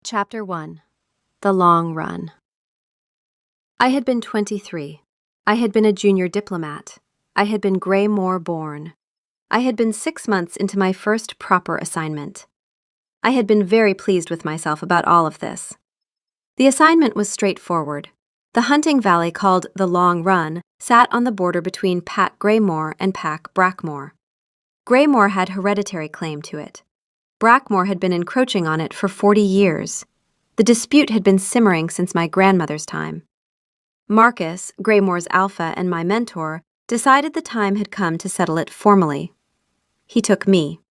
Chapter 1. The Long Run. I had been 23. I had been a junior diplomat. I had been Grey-Moor born. I had been 6 months into my first proper assignment. I had been very pleased with myself about all of this. The assignment was straightforward. The hunting valley called the Long Run sat on the border between Pack Grey-Moor and Pack Brackmoor. Grey-Moor had hereditary claim to it. Brackmoor had been encroaching on it for 40 years. The dispute had been simmering since my grandmother's time. Marcus, Grey-Moor's alpha and my mentor, decided the time had come to settle it formally. He took me.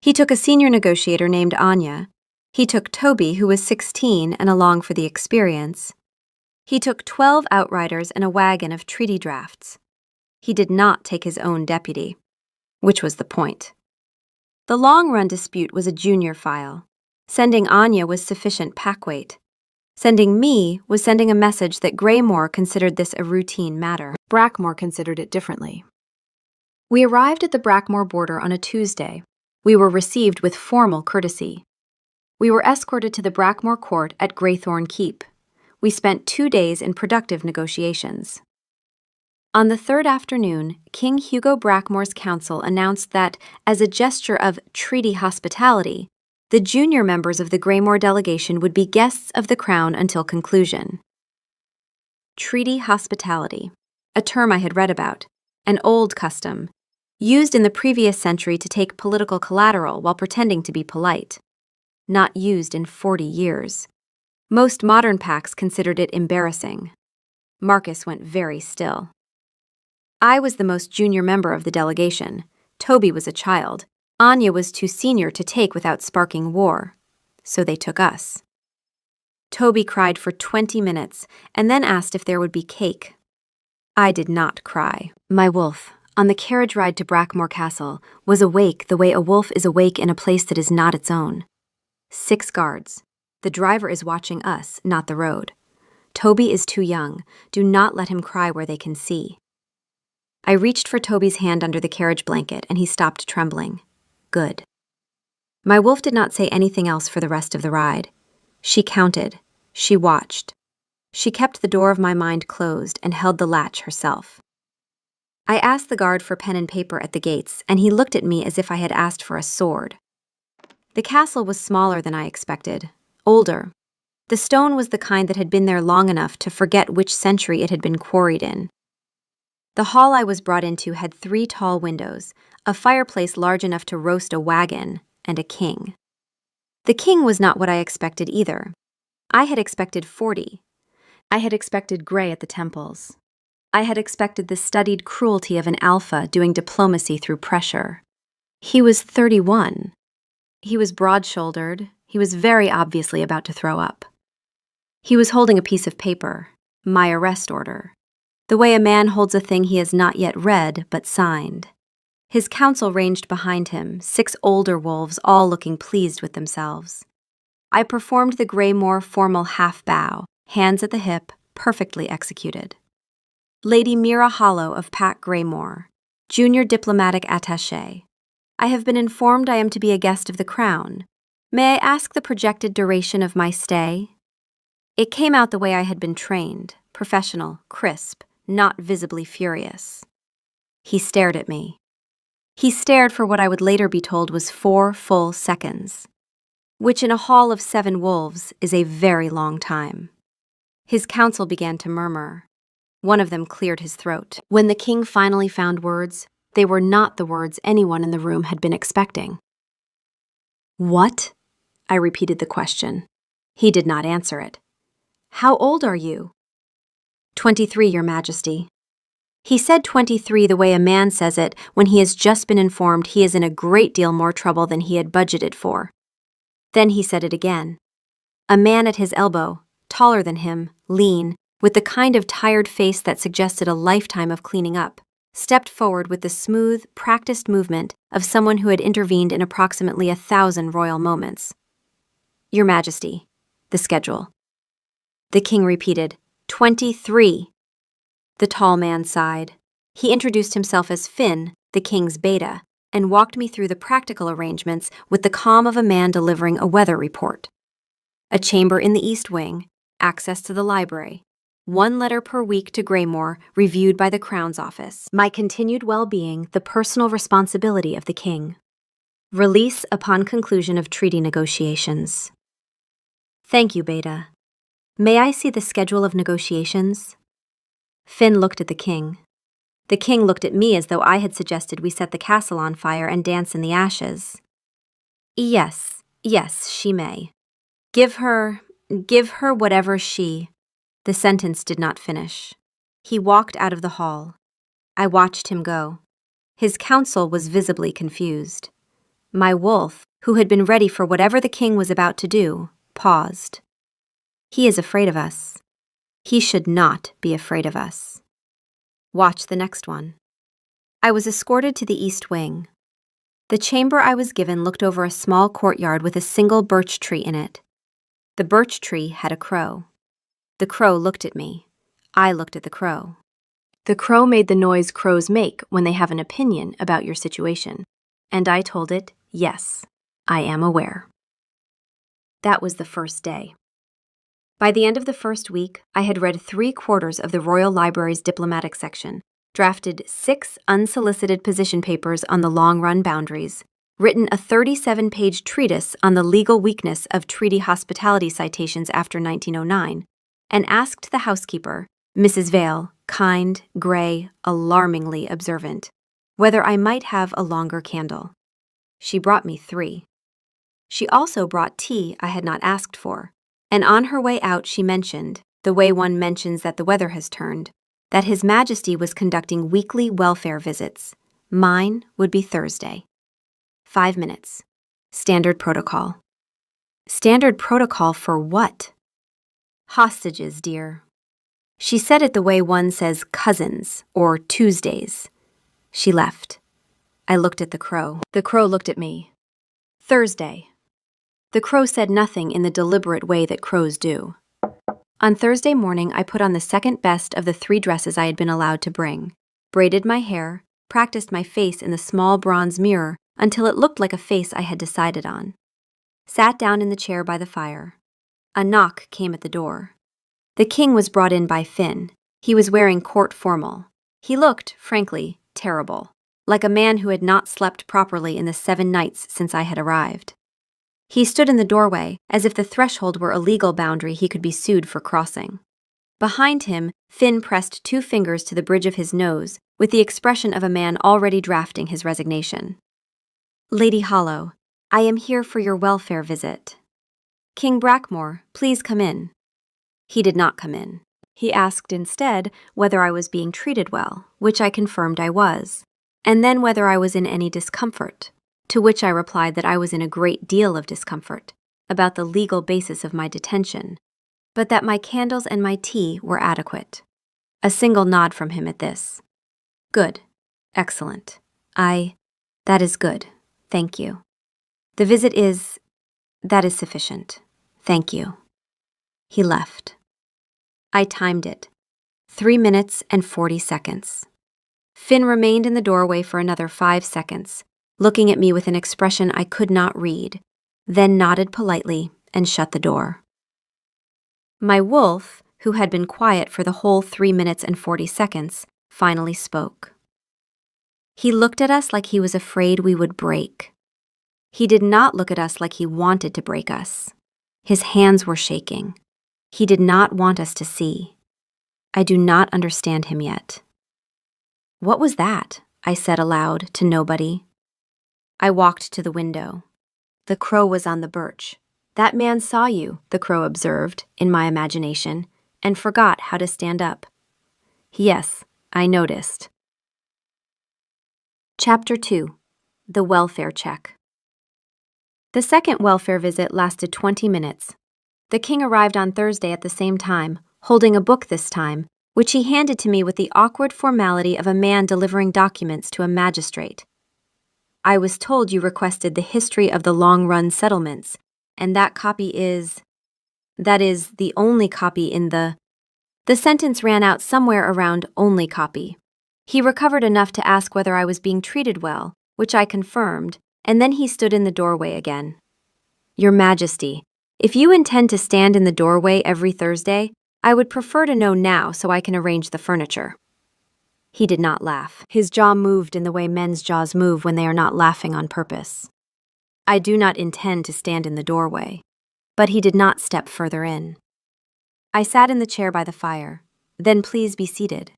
He took a senior negotiator named Anya. He took Toby, who was 16 and along for the experience. He took 12 outriders and a wagon of treaty drafts. He did not take his own deputy, which was the point. The long-run dispute was a junior file. Sending Anya was sufficient pack weight. Sending me was sending a message that Grey-Moor considered this a routine matter. Brackmoor considered it differently. We arrived at the Brackmoor border on a Tuesday. We were received with formal courtesy. We were escorted to the Brackmoor court at Greythorn Keep. We spent 2 days in productive negotiations. On the third afternoon, King Hugo Brackmoor's council announced that, as a gesture of treaty hospitality, the junior members of the Grey-Moor delegation would be guests of the crown until conclusion. Treaty hospitality, a term I had read about, an old custom, used in the previous century to take political collateral while pretending to be polite. Not used in 40 years. Most modern packs considered it embarrassing. Marcus went very still. I was the most junior member of the delegation. Toby was a child. Anya was too senior to take without sparking war, so they took us. Toby cried for 20 minutes and then asked if there would be cake. I did not cry. My wolf, on the carriage ride to Brackmoor Castle, was awake the way a wolf is awake in a place that is not its own. 6 guards. The driver is watching us, not the road. Toby is too young. Do not let him cry where they can see. I reached for Toby's hand under the carriage blanket, and he stopped trembling. Good. My wolf did not say anything else for the rest of the ride. She counted. She watched. She kept the door of my mind closed and held the latch herself. I asked the guard for pen and paper at the gates, and he looked at me as if I had asked for a sword. The castle was smaller than I expected, older. The stone was the kind that had been there long enough to forget which century it had been quarried in. The hall I was brought into had 3 tall windows, a fireplace large enough to roast a wagon, and a king. The king was not what I expected either. I had expected 40. I had expected gray at the temples. I had expected the studied cruelty of an alpha doing diplomacy through pressure. He was 31. He was broad-shouldered. He was very obviously about to throw up. He was holding a piece of paper, my arrest order. The way a man holds a thing he has not yet read but signed. His council ranged behind him, 6 older wolves, all looking pleased with themselves. I performed the Grey-Moor formal half-bow, hands at the hip, perfectly executed. Lady Mira Hollow of Pack Grey-Moor, junior diplomatic attaché. I have been informed I am to be a guest of the crown. May I ask the projected duration of my stay? It came out the way I had been trained, professional, crisp, not visibly furious. He stared at me. He stared for what I would later be told was 4 full seconds, which in a hall of 7 wolves is a very long time. His council began to murmur. One of them cleared his throat. When the king finally found words, they were not the words anyone in the room had been expecting. What? I repeated the question. He did not answer it. How old are you? 23, Your Majesty. He said 23 the way a man says it when he has just been informed he is in a great deal more trouble than he had budgeted for. Then he said it again. A man at his elbow, taller than him, lean, with the kind of tired face that suggested a lifetime of cleaning up, stepped forward with the smooth, practiced movement of someone who had intervened in approximately 1,000 royal moments. Your Majesty, the schedule. The king repeated, 23. The tall man sighed. He introduced himself as Finn, the king's beta, and walked me through the practical arrangements with the calm of a man delivering a weather report. a chamber in the East Wing, access to the library, 1 letter per week to Graymore, reviewed by the Crown's office. My continued well-being, the personal responsibility of the king. Release upon conclusion of treaty negotiations. Thank you, Beta. May I see the schedule of negotiations? Finn looked at the king. The king looked at me as though I had suggested we set the castle on fire and dance in the ashes. Yes, she may. Give her whatever she... The sentence did not finish. He walked out of the hall. I watched him go. His counsel was visibly confused. My wolf, who had been ready for whatever the king was about to do, paused. He is afraid of us. He should not be afraid of us. Watch the next one. I was escorted to the East Wing. The chamber I was given looked over a small courtyard with a single birch tree in it. The birch tree had a crow. The crow looked at me. I looked at the crow. The crow made the noise crows make when they have an opinion about your situation, and I told it, yes, I am aware. That was the first day. By the end of the first week, I had read 3/4 of the Royal Library's diplomatic section, drafted 6 unsolicited position papers on the long-run boundaries, written a 37-page treatise on the legal weakness of treaty hospitality citations after 1909, and asked the housekeeper, Mrs. Vale, kind, gray, alarmingly observant, whether I might have a longer candle. She brought me 3. She also brought tea I had not asked for, and on her way out she mentioned, the way one mentions that the weather has turned, that His Majesty was conducting weekly welfare visits. Mine would be Thursday. 5 minutes. Standard protocol. Standard protocol for what? Hostages, dear. She said it the way one says cousins or Tuesdays. She left. I looked at the crow. The crow looked at me. Thursday. The crow said nothing in the deliberate way that crows do. On Thursday morning, I put on the second best of the 3 dresses I had been allowed to bring, braided my hair, practiced my face in the small bronze mirror until it looked like a face I had decided on. Sat down in the chair by the fire. A knock came at the door. The king was brought in by Finn. He was wearing court formal. He looked, frankly, terrible, like a man who had not slept properly in the 7 nights since I had arrived. He stood in the doorway, as if the threshold were a legal boundary he could be sued for crossing. Behind him, Finn pressed 2 fingers to the bridge of his nose, with the expression of a man already drafting his resignation. Lady Hollow, I am here for your welfare visit. King Brackmore, please come in. He did not come in. He asked instead whether I was being treated well, which I confirmed I was, and then whether I was in any discomfort, to which I replied that I was in a great deal of discomfort about the legal basis of my detention, but that my candles and my tea were adequate. A single nod from him at this. Good. Excellent. That is good. Thank you. The visit that is sufficient. Thank you. He left. I timed it. 3 minutes and 40 seconds. Finn remained in the doorway for another 5 seconds, looking at me with an expression I could not read, then nodded politely and shut the door. My wolf, who had been quiet for the whole 3 minutes and 40 seconds, finally spoke. He looked at us like he was afraid we would break. He did not look at us like he wanted to break us. His hands were shaking. He did not want us to see. I do not understand him yet. What was that? I said aloud to nobody. I walked to the window. The crow was on the birch. That man saw you, the crow observed, in my imagination, and forgot how to stand up. Yes, I noticed. Chapter 2. The Welfare Check. The second welfare visit lasted 20 minutes. The king arrived on Thursday at the same time, holding a book this time, which he handed to me with the awkward formality of a man delivering documents to a magistrate. I was told you requested the history of the long-run settlements, and that is the only copy in the sentence ran out somewhere around only copy. He recovered enough to ask whether I was being treated well, which I confirmed, and then he stood in the doorway again. Your Majesty, If you intend to stand in the doorway every Thursday, I would prefer to know now so I can arrange the furniture. He did not laugh. His jaw moved in the way men's jaws move when they are not laughing on purpose. I do not intend to stand in the doorway. But he did not step further in. I sat in the chair by the fire. Then please be seated.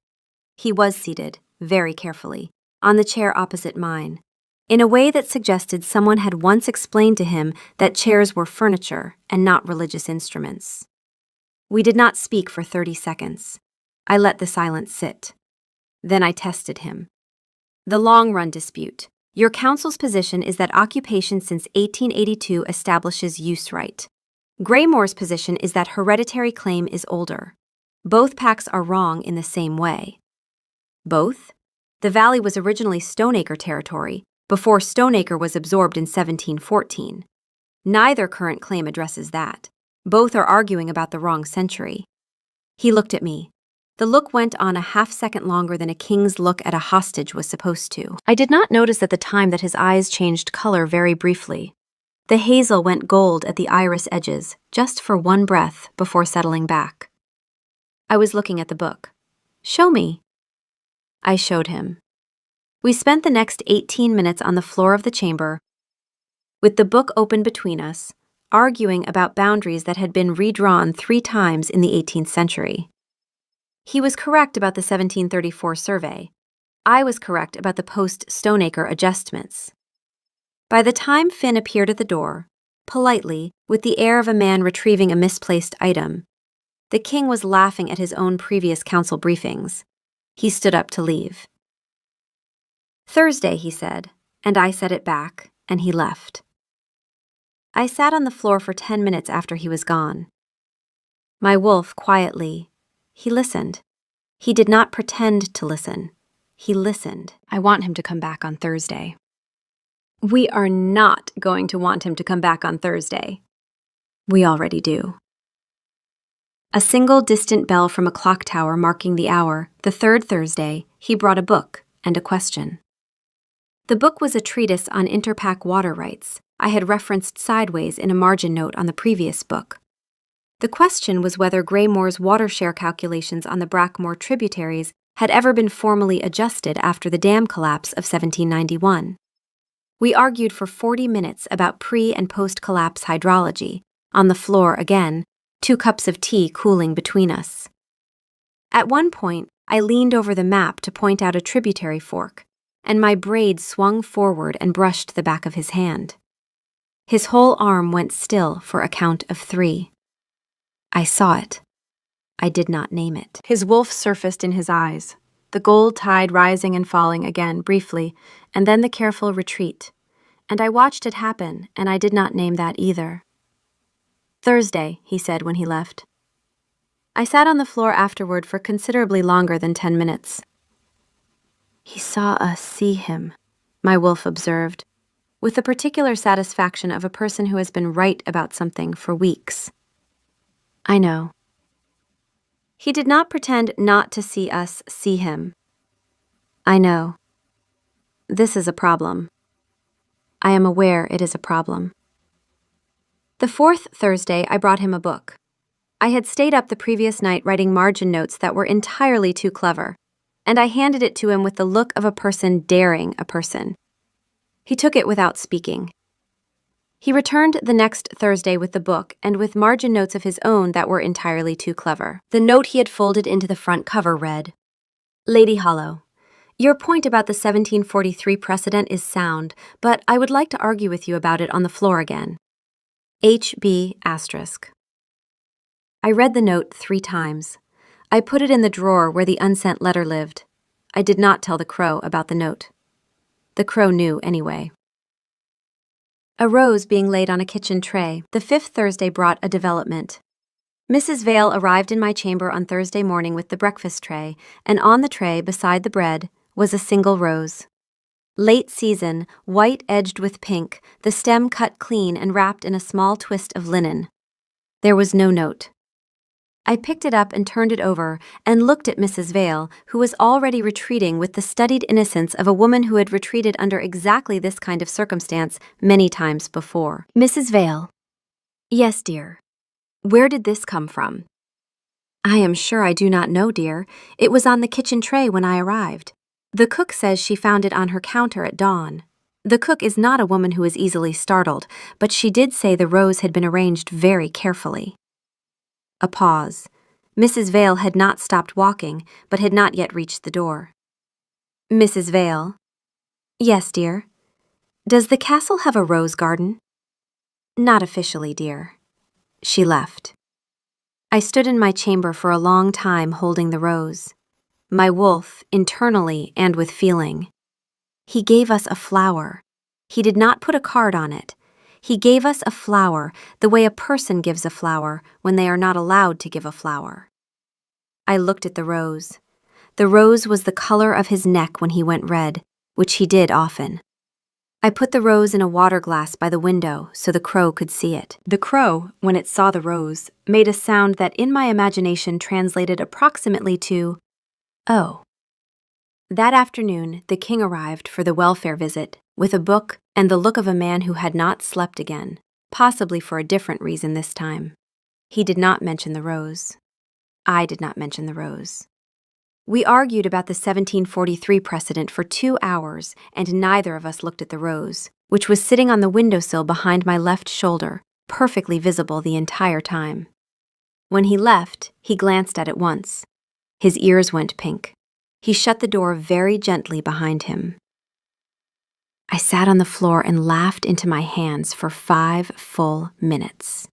He was seated, very carefully, on the chair opposite mine, in a way that suggested someone had once explained to him that chairs were furniture and not religious instruments. We did not speak for 30 seconds. I let the silence sit. Then I tested him. The long-run dispute. Your counsel's position is that occupation since 1882 establishes use right. Graymore's position is that hereditary claim is older. Both packs are wrong in the same way. Both? The valley was originally Stoneacre territory, before Stoneacre was absorbed in 1714. Neither current claim addresses that. Both are arguing about the wrong century. He looked at me. The look went on a half-second longer than a king's look at a hostage was supposed to. I did not notice at the time that his eyes changed color very briefly. The hazel went gold at the iris edges, just for one breath before settling back. I was looking at the book. Show me. I showed him. We spent the next 18 minutes on the floor of the chamber, with the book open between us, arguing about boundaries that had been redrawn 3 times in the 18th century. He was correct about the 1734 survey. I was correct about the post-Stoneacre adjustments. By the time Finn appeared at the door, politely, with the air of a man retrieving a misplaced item, the king was laughing at his own previous council briefings. He stood up to leave. Thursday, he said, and I said it back, and he left. I sat on the floor for 10 minutes after he was gone. My wolf quietly, he listened. He did not pretend to listen. He listened. I want him to come back on Thursday. We are not going to want him to come back on Thursday. We already do. A single distant bell from a clock tower marking the hour, the 3rd Thursday, he brought a book and a question. The book was a treatise on interpack water rights I had referenced sideways in a margin note on the previous book. The question was whether Graymore's water share calculations on the Brackmore tributaries had ever been formally adjusted after the dam collapse of 1791. We argued for 40 minutes about pre- and post-collapse hydrology, on the floor again, 2 cups of tea cooling between us. At one point, I leaned over the map to point out a tributary fork, and my braid swung forward and brushed the back of his hand. His whole arm went still for a count of 3. I saw it. I did not name it. His wolf surfaced in his eyes, the gold tide rising and falling again briefly, and then the careful retreat. And I watched it happen, and I did not name that either. Thursday, he said when he left. I sat on the floor afterward for considerably longer than 10 minutes. He saw us see him, my wolf observed, with the particular satisfaction of a person who has been right about something for weeks. I know. He did not pretend not to see us see him. I know. This is a problem. I am aware it is a problem. The 4th Thursday, I brought him a book. I had stayed up the previous night writing margin notes that were entirely too clever, and I handed it to him with the look of a person daring a person. He took it without speaking. He returned the next Thursday with the book and with margin notes of his own that were entirely too clever. The note he had folded into the front cover read, Lady Hollow, your point about the 1743 precedent is sound, but I would like to argue with you about it on the floor again. H.B. *. I read the note 3 times. I put it in the drawer where the unsent letter lived. I did not tell the crow about the note. The crow knew anyway. A rose being laid on a kitchen tray, the 5th Thursday brought a development. Mrs. Vale arrived in my chamber on Thursday morning with the breakfast tray, and on the tray, beside the bread, was a single rose. Late season, white edged with pink, the stem cut clean and wrapped in a small twist of linen. There was no note. I picked it up and turned it over and looked at Mrs. Vale, who was already retreating with the studied innocence of a woman who had retreated under exactly this kind of circumstance many times before. Mrs. Vale, Yes, dear. Where did this come from? I am sure I do not know, dear. It was on the kitchen tray when I arrived. The cook says she found it on her counter at dawn. The cook is not a woman who is easily startled, but she did say the rows had been arranged very carefully. A pause. Mrs. Vale had not stopped walking, but had not yet reached the door. Mrs. Vale. Yes, dear. Does the castle have a rose garden? Not officially, dear. She left. I stood in my chamber for a long time holding the rose. My wolf, internally and with feeling. He gave us a flower. He did not put a card on it. He gave us a flower the way a person gives a flower when they are not allowed to give a flower. I looked at the rose. The rose was the color of his neck when he went red, which he did often. I put the rose in a water glass by the window so the crow could see it. The crow, when it saw the rose, made a sound that in my imagination translated approximately to, "Oh." That afternoon, the king arrived for the welfare visit, with a book and the look of a man who had not slept again, possibly for a different reason this time. He did not mention the rose. I did not mention the rose. We argued about the 1743 precedent for 2 hours, and neither of us looked at the rose, which was sitting on the windowsill behind my left shoulder, perfectly visible the entire time. When he left, he glanced at it once. His ears went pink. He shut the door very gently behind him. I sat on the floor and laughed into my hands for 5 full minutes.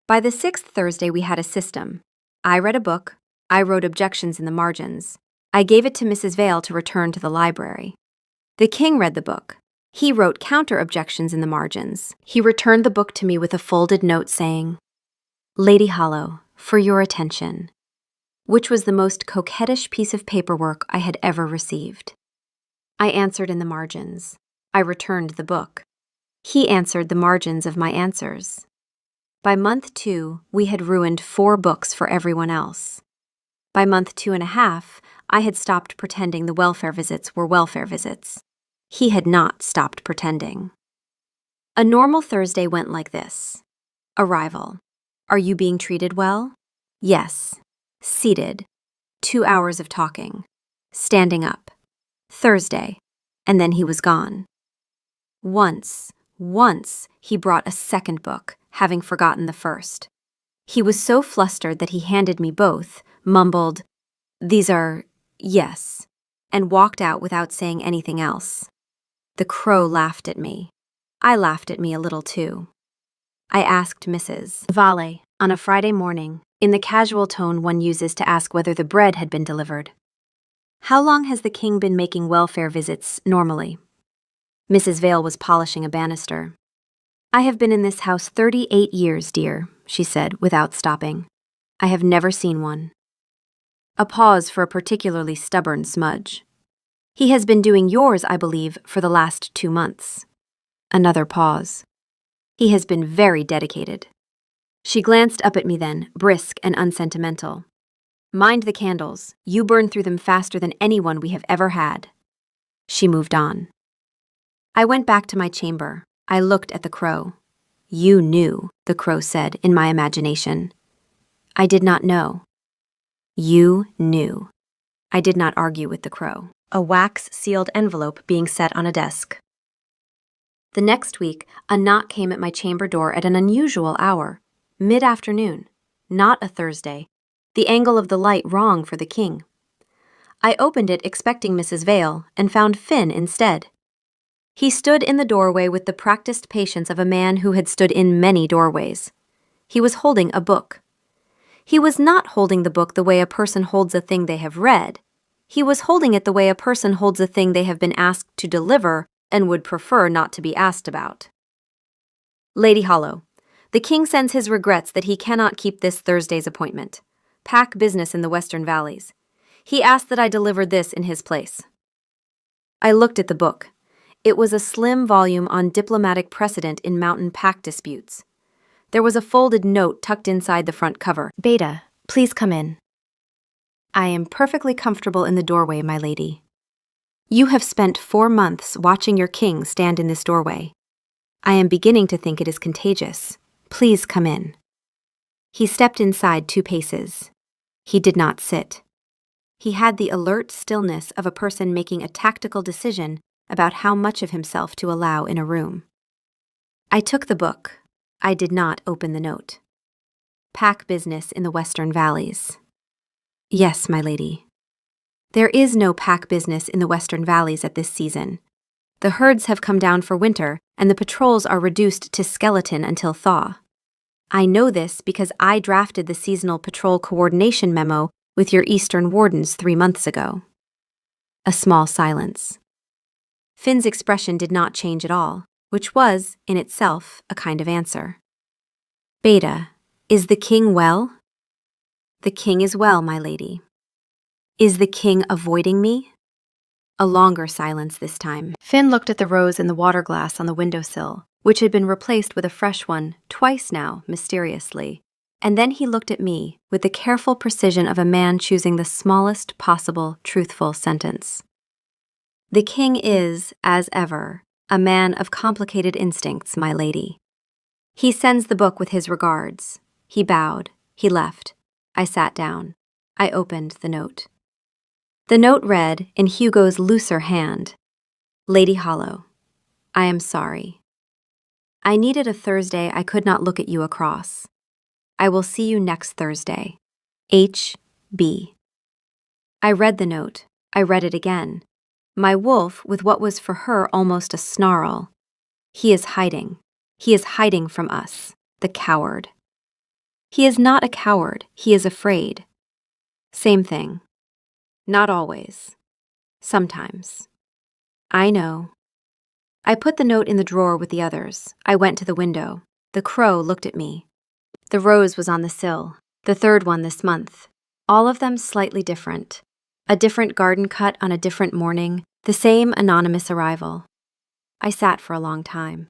By the 6th Thursday, we had a system. I read a book. I wrote objections in the margins. I gave it to Mrs. Vale to return to the library. The king read the book. He wrote counter-objections in the margins. He returned the book to me with a folded note saying, "Lady Hollow, for your attention," which was the most coquettish piece of paperwork I had ever received. I answered in the margins. I returned the book. He answered the margins of my answers. By month 2, we had ruined 4 books for everyone else. By month 2.5, I had stopped pretending the welfare visits were welfare visits. He had not stopped pretending. A normal Thursday went like this. Arrival. Are you being treated well? Yes. Seated. 2 hours of talking. Standing up. Thursday. And then he was gone. Once, he brought a second book, having forgotten the first. He was so flustered that he handed me both, mumbled, "These are, yes," and walked out without saying anything else. The crow laughed at me. I laughed at me a little too. I asked Mrs. Vale on a Friday morning, in the casual tone one uses to ask whether the bread had been delivered, "How long has the king been making welfare visits normally?" Mrs. Vale was polishing a banister. "I have been in this house 38 years, dear," she said without stopping. "I have never seen one." A pause for a particularly stubborn smudge. "He has been doing yours, I believe, for the last 2 months. Another pause. "He has been very dedicated." She glanced up at me then, brisk and unsentimental. "Mind the candles. You burn through them faster than anyone we have ever had." She moved on. I went back to my chamber. I looked at the crow. "You knew," the crow said in my imagination. I did not know. You knew. I did not argue with the crow. A wax-sealed envelope being set on a desk. The next week, a knock came at my chamber door at an unusual hour, mid-afternoon, not a Thursday, the angle of the light wrong for the king. I opened it expecting Mrs. Vale and found Finn instead. He stood in the doorway with the practiced patience of a man who had stood in many doorways. He was holding a book. He was not holding the book the way a person holds a thing they have read. He was holding it the way a person holds a thing they have been asked to deliver and would prefer not to be asked about. "Lady Hollow, the king sends his regrets that he cannot keep this Thursday's appointment. Pack business in the Western Valleys. He asked that I deliver this in his place." I looked at the book. It was a slim volume on diplomatic precedent in mountain pack disputes. There was a folded note tucked inside the front cover. "Beta, please come in." "I am perfectly comfortable in the doorway, my lady." "You have spent 4 months watching your king stand in this doorway. I am beginning to think it is contagious. Please come in. He stepped inside 2 paces. He did not sit. He had the alert stillness of a person making a tactical decision about how much of himself to allow in a room. I took the book. I did not open the note. Pack business in the Western Valleys. Yes, my lady. There is no pack business in the Western Valleys at this season. The herds have come down for winter, and the patrols are reduced to skeleton until thaw. I know this because I drafted the seasonal patrol coordination memo with your Eastern wardens 3 months ago. A small silence. Finn's expression did not change at all, which was, in itself, a kind of answer. Beta, is the king well? The king is well, my lady. Is the king avoiding me? A longer silence this time. Finn looked at the rose in the water glass on the windowsill, which had been replaced with a fresh one, twice now, mysteriously. And then he looked at me with the careful precision of a man choosing the smallest possible truthful sentence. The king is, as ever, a man of complicated instincts, my lady. He sends the book with his regards. He bowed. He left. I sat down. I opened the note. The note read, in Hugo's looser hand, Lady Hollow, I am sorry. I needed a Thursday I could not look at you across. I will see you next Thursday. H.B. I read the note. I read it again. My wolf with what was for her almost a snarl. He is hiding. He is hiding from us, the coward. He is not a coward. He is afraid. Same thing. Not always. Sometimes. I know. I put the note in the drawer with the others. I went to the window. The crow looked at me. The rose was on the sill, the 3rd one this month. All of them slightly different. A different garden cut on a different morning, the same anonymous arrival. I sat for a long time.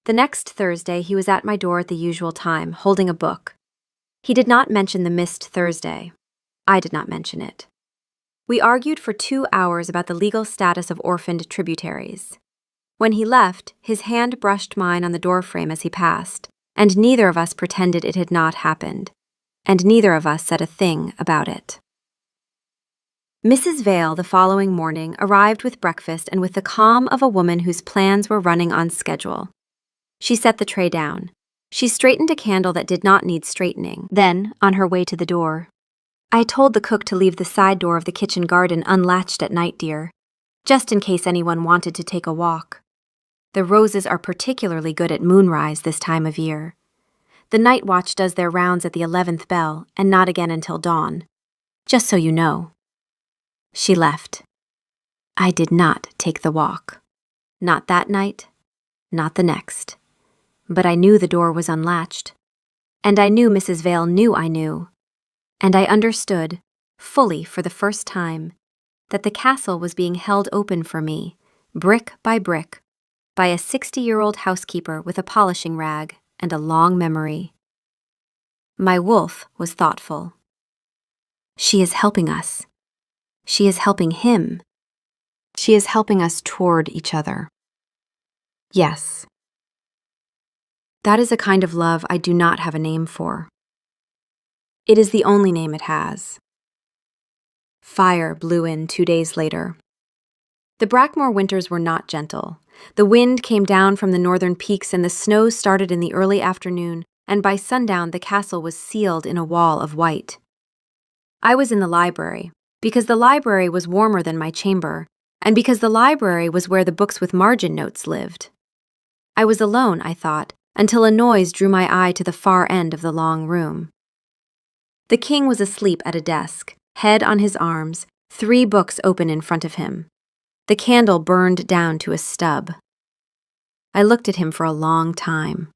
The next Thursday he was at my door at the usual time, holding a book. He did not mention the missed Thursday. I did not mention it. We argued for 2 hours about the legal status of orphaned tributaries. When he left, his hand brushed mine on the doorframe as he passed, and neither of us pretended it had not happened, and neither of us said a thing about it. Mrs. Vale the following morning arrived with breakfast and with the calm of a woman whose plans were running on schedule. She set the tray down. She straightened a candle that did not need straightening. Then, on her way to the door, I told the cook to leave the side door of the kitchen garden unlatched at night, dear, just in case anyone wanted to take a walk. The roses are particularly good at moonrise this time of year. The night watch does their rounds at the 11th bell and not again until dawn. Just so you know. She left. I did not take the walk. Not that night, not the next. But I knew the door was unlatched. And I knew Mrs. Vale knew I knew. And I understood, fully for the first time, that the castle was being held open for me, brick by brick, by a 60-year-old housekeeper with a polishing rag and a long memory. My wolf was thoughtful. She is helping us. She is helping him. She is helping us toward each other. Yes. That is a kind of love I do not have a name for. It is the only name it has. Fire blew in 2 days later. The Brackmore winters were not gentle. The wind came down from the northern peaks and the snow started in the early afternoon, and by sundown the castle was sealed in a wall of white. I was in the library, because the library was warmer than my chamber, and because the library was where the books with margin notes lived. I was alone, I thought, until a noise drew my eye to the far end of the long room. The king was asleep at a desk, head on his arms, 3 books open in front of him. The candle burned down to a stub. I looked at him for a long time.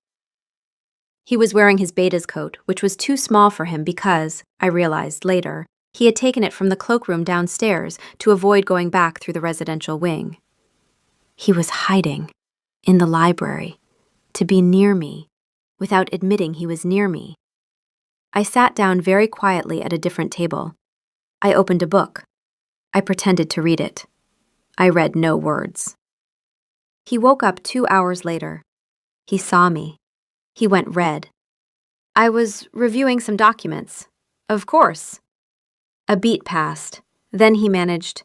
He was wearing his beta's coat, which was too small for him because, I realized later, he had taken it from the cloakroom downstairs to avoid going back through the residential wing. He was hiding, in the library, to be near me, without admitting he was near me. I sat down very quietly at a different table. I opened a book. I pretended to read it. I read no words. He woke up 2 hours later. He saw me. He went red. I was reviewing some documents. Of course. A beat passed. Then he managed,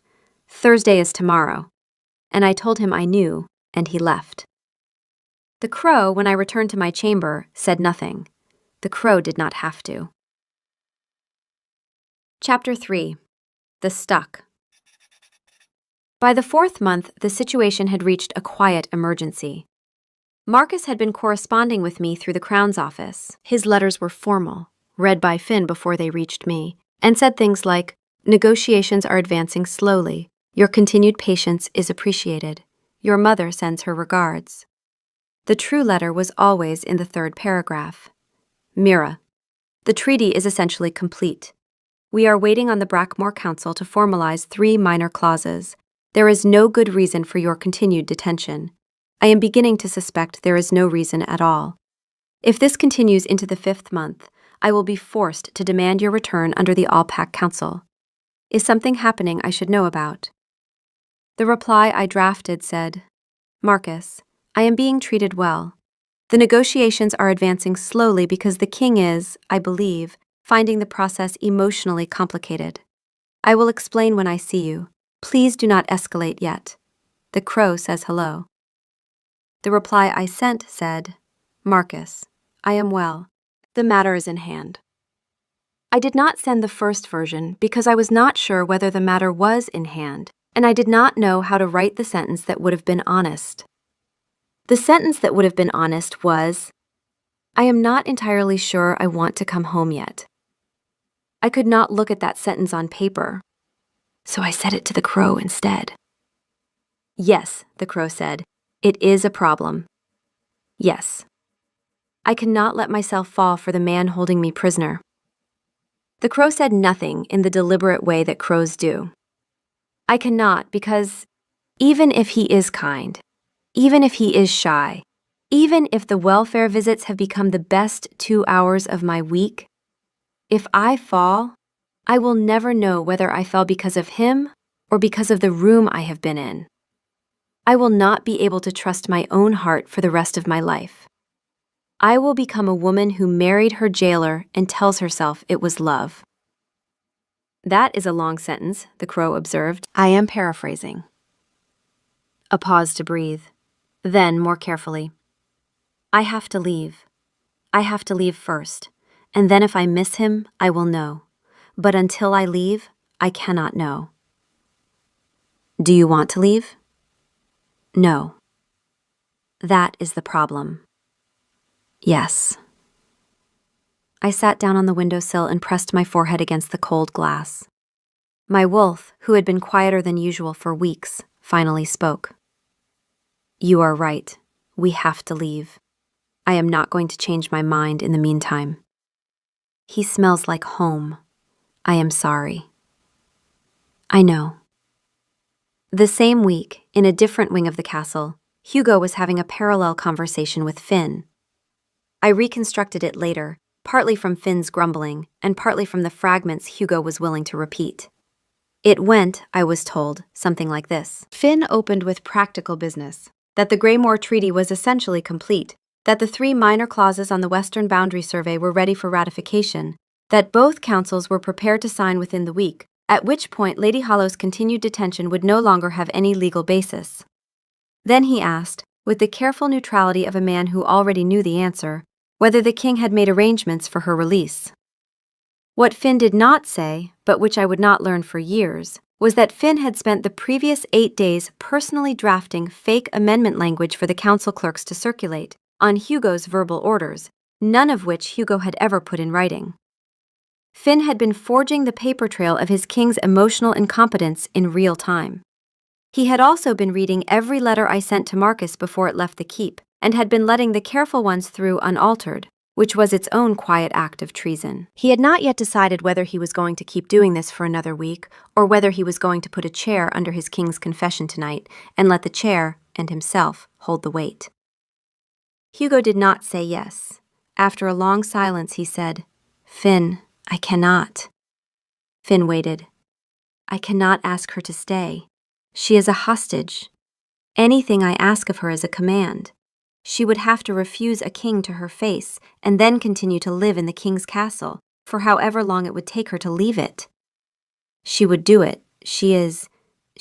Thursday is tomorrow. And I told him I knew, and he left. The crow, when I returned to my chamber, said nothing. The crow did not have to. Chapter 3. The Stuck. By the 4th month, the situation had reached a quiet emergency. Marcus had been corresponding with me through the Crown's office. His letters were formal, read by Finn before they reached me, and said things like, "Negotiations are advancing slowly. Your continued patience is appreciated. Your mother sends her regards." The true letter was always in the 3rd paragraph. Mira, the treaty is essentially complete. We are waiting on the Brackmore Council to formalize 3 minor clauses. There is no good reason for your continued detention. I am beginning to suspect there is no reason at all. If this continues into the 5th month, I will be forced to demand your return under the All-Pack Council. Is something happening I should know about? The reply I drafted said, Marcus, I am being treated well. The negotiations are advancing slowly because the king is, I believe, finding the process emotionally complicated. I will explain when I see you. Please do not escalate yet. The crow says hello. The reply I sent said, Marcus, I am well. The matter is in hand. I did not send the first version because I was not sure whether the matter was in hand, and I did not know how to write the sentence that would have been honest. The sentence that would have been honest was, I am not entirely sure I want to come home yet. I could not look at that sentence on paper, so I said it to the crow instead. Yes, the crow said, it is a problem. Yes. I cannot let myself fall for the man holding me prisoner. The crow said nothing in the deliberate way that crows do. I cannot because even if he is kind, even if he is shy, even if the welfare visits have become the best 2 hours of my week, if I fall, I will never know whether I fell because of him or because of the room I have been in. I will not be able to trust my own heart for the rest of my life. I will become a woman who married her jailer and tells herself it was love. That is a long sentence, the crow observed. I am paraphrasing. A pause to breathe. Then, more carefully. I have to leave. I have to leave first, and then if I miss him, I will know. But until I leave, I cannot know. Do you want to leave? No. That is the problem. Yes. I sat down on the windowsill and pressed my forehead against the cold glass. My wolf, who had been quieter than usual for weeks, finally spoke. You are right. We have to leave. I am not going to change my mind in the meantime. He smells like home. I am sorry. I know. The same week, in a different wing of the castle, Hugo was having a parallel conversation with Finn. I reconstructed it later, partly from Finn's grumbling and partly from the fragments Hugo was willing to repeat. It went, I was told, something like this. Finn opened with practical business, that the Greymore Treaty was essentially complete, that the 3 minor clauses on the Western Boundary Survey were ready for ratification, that both councils were prepared to sign within the week, at which point Lady Hollow's continued detention would no longer have any legal basis. Then he asked, with the careful neutrality of a man who already knew the answer, whether the king had made arrangements for her release. What Finn did not say, but which I would not learn for years, was that Finn had spent the previous 8 days personally drafting fake amendment language for the council clerks to circulate, on Hugo's verbal orders, none of which Hugo had ever put in writing. Finn had been forging the paper trail of his king's emotional incompetence in real time. He had also been reading every letter I sent to Marcus before it left the keep, and had been letting the careful ones through unaltered, which was its own quiet act of treason. He had not yet decided whether he was going to keep doing this for another week, or whether he was going to put a chair under his king's confession tonight and let the chair, and himself, hold the weight. Hugo did not say yes. After a long silence, he said, Finn, I cannot. Finn waited. I cannot ask her to stay. She is a hostage. Anything I ask of her is a command. She would have to refuse a king to her face and then continue to live in the king's castle for however long it would take her to leave it. She would do it. She is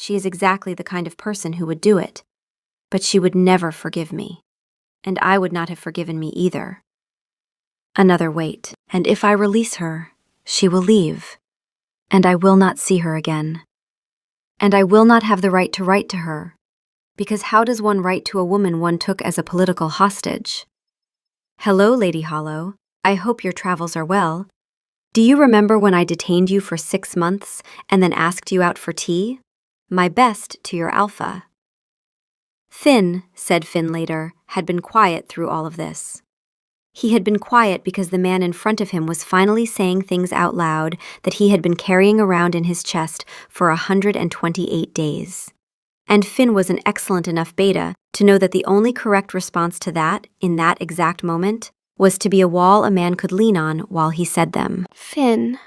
exactly the kind of person who would do it. But she would never forgive me. And I would not have forgiven me either. Another wait, and if I release her, she will leave. And I will not see her again. And I will not have the right to write to her. Because how does one write to a woman one took as a political hostage? Hello, Lady Hollow. I hope your travels are well. Do you remember when I detained you for 6 months and then asked you out for tea? My best to your alpha. Finn, said Finn later, had been quiet through all of this. He had been quiet because the man in front of him was finally saying things out loud that he had been carrying around in his chest for 128 days. And Finn was an excellent enough beta to know that the only correct response to that, in that exact moment, was to be a wall a man could lean on while he said them. Finn,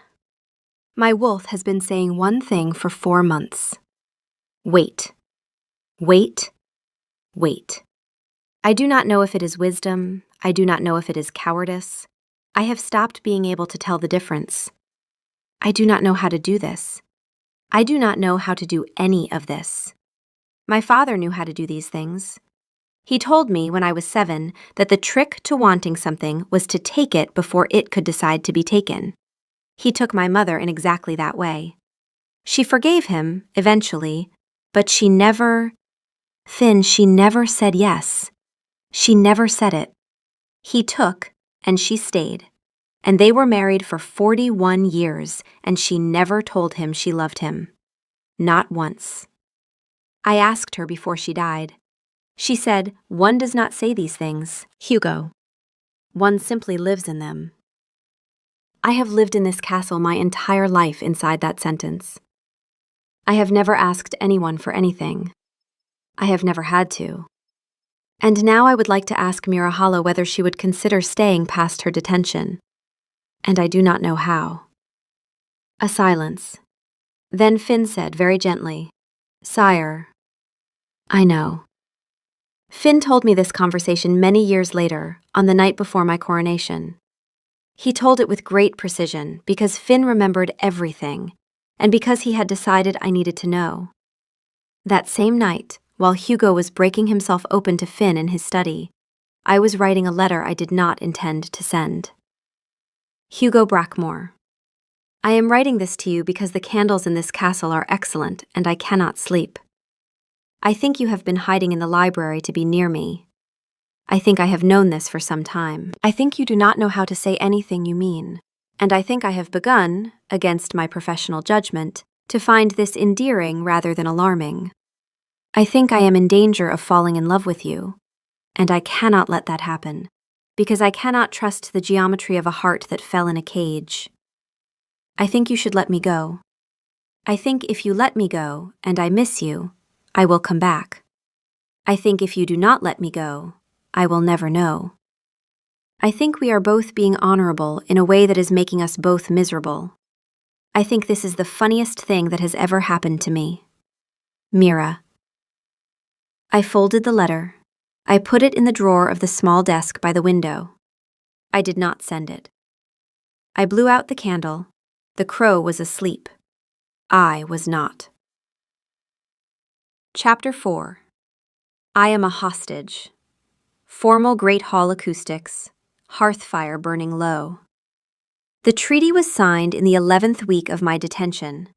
my wolf has been saying one thing for 4 months. Wait. Wait. Wait. I do not know if it is wisdom. I do not know if it is cowardice. I have stopped being able to tell the difference. I do not know how to do this. I do not know how to do any of this. My father knew how to do these things. He told me when I was 7 that the trick to wanting something was to take it before it could decide to be taken. He took my mother in exactly that way. She forgave him, eventually, but she never said yes. She never said it. He took, and she stayed. And they were married for 41 years, and she never told him she loved him. Not once. I asked her before she died. She said, one does not say these things, Hugo. One simply lives in them. I have lived in this castle my entire life inside that sentence. I have never asked anyone for anything. I have never had to. And now I would like to ask Mira Hollow whether she would consider staying past her detention. And I do not know how. A silence. Then Finn said very gently, Sire, I know. Finn told me this conversation many years later, on the night before my coronation. He told it with great precision because Finn remembered everything, and because he had decided I needed to know. That same night, while Hugo was breaking himself open to Finn in his study, I was writing a letter I did not intend to send. Hugo Brackmore. I am writing this to you because the candles in this castle are excellent and I cannot sleep. I think you have been hiding in the library to be near me. I think I have known this for some time. I think you do not know how to say anything you mean, and I think I have begun, against my professional judgment, to find this endearing rather than alarming. I think I am in danger of falling in love with you, and I cannot let that happen, because I cannot trust the geometry of a heart that fell in a cage. I think you should let me go. I think if you let me go, and I miss you, I will come back. I think if you do not let me go, I will never know. I think we are both being honorable in a way that is making us both miserable. I think this is the funniest thing that has ever happened to me. Mira. I folded the letter. I put it in the drawer of the small desk by the window. I did not send it. I blew out the candle. The crow was asleep. I was not. Chapter 4. I am a hostage. Formal Great Hall acoustics. Hearth fire burning low. The treaty was signed in the 11th week of my detention.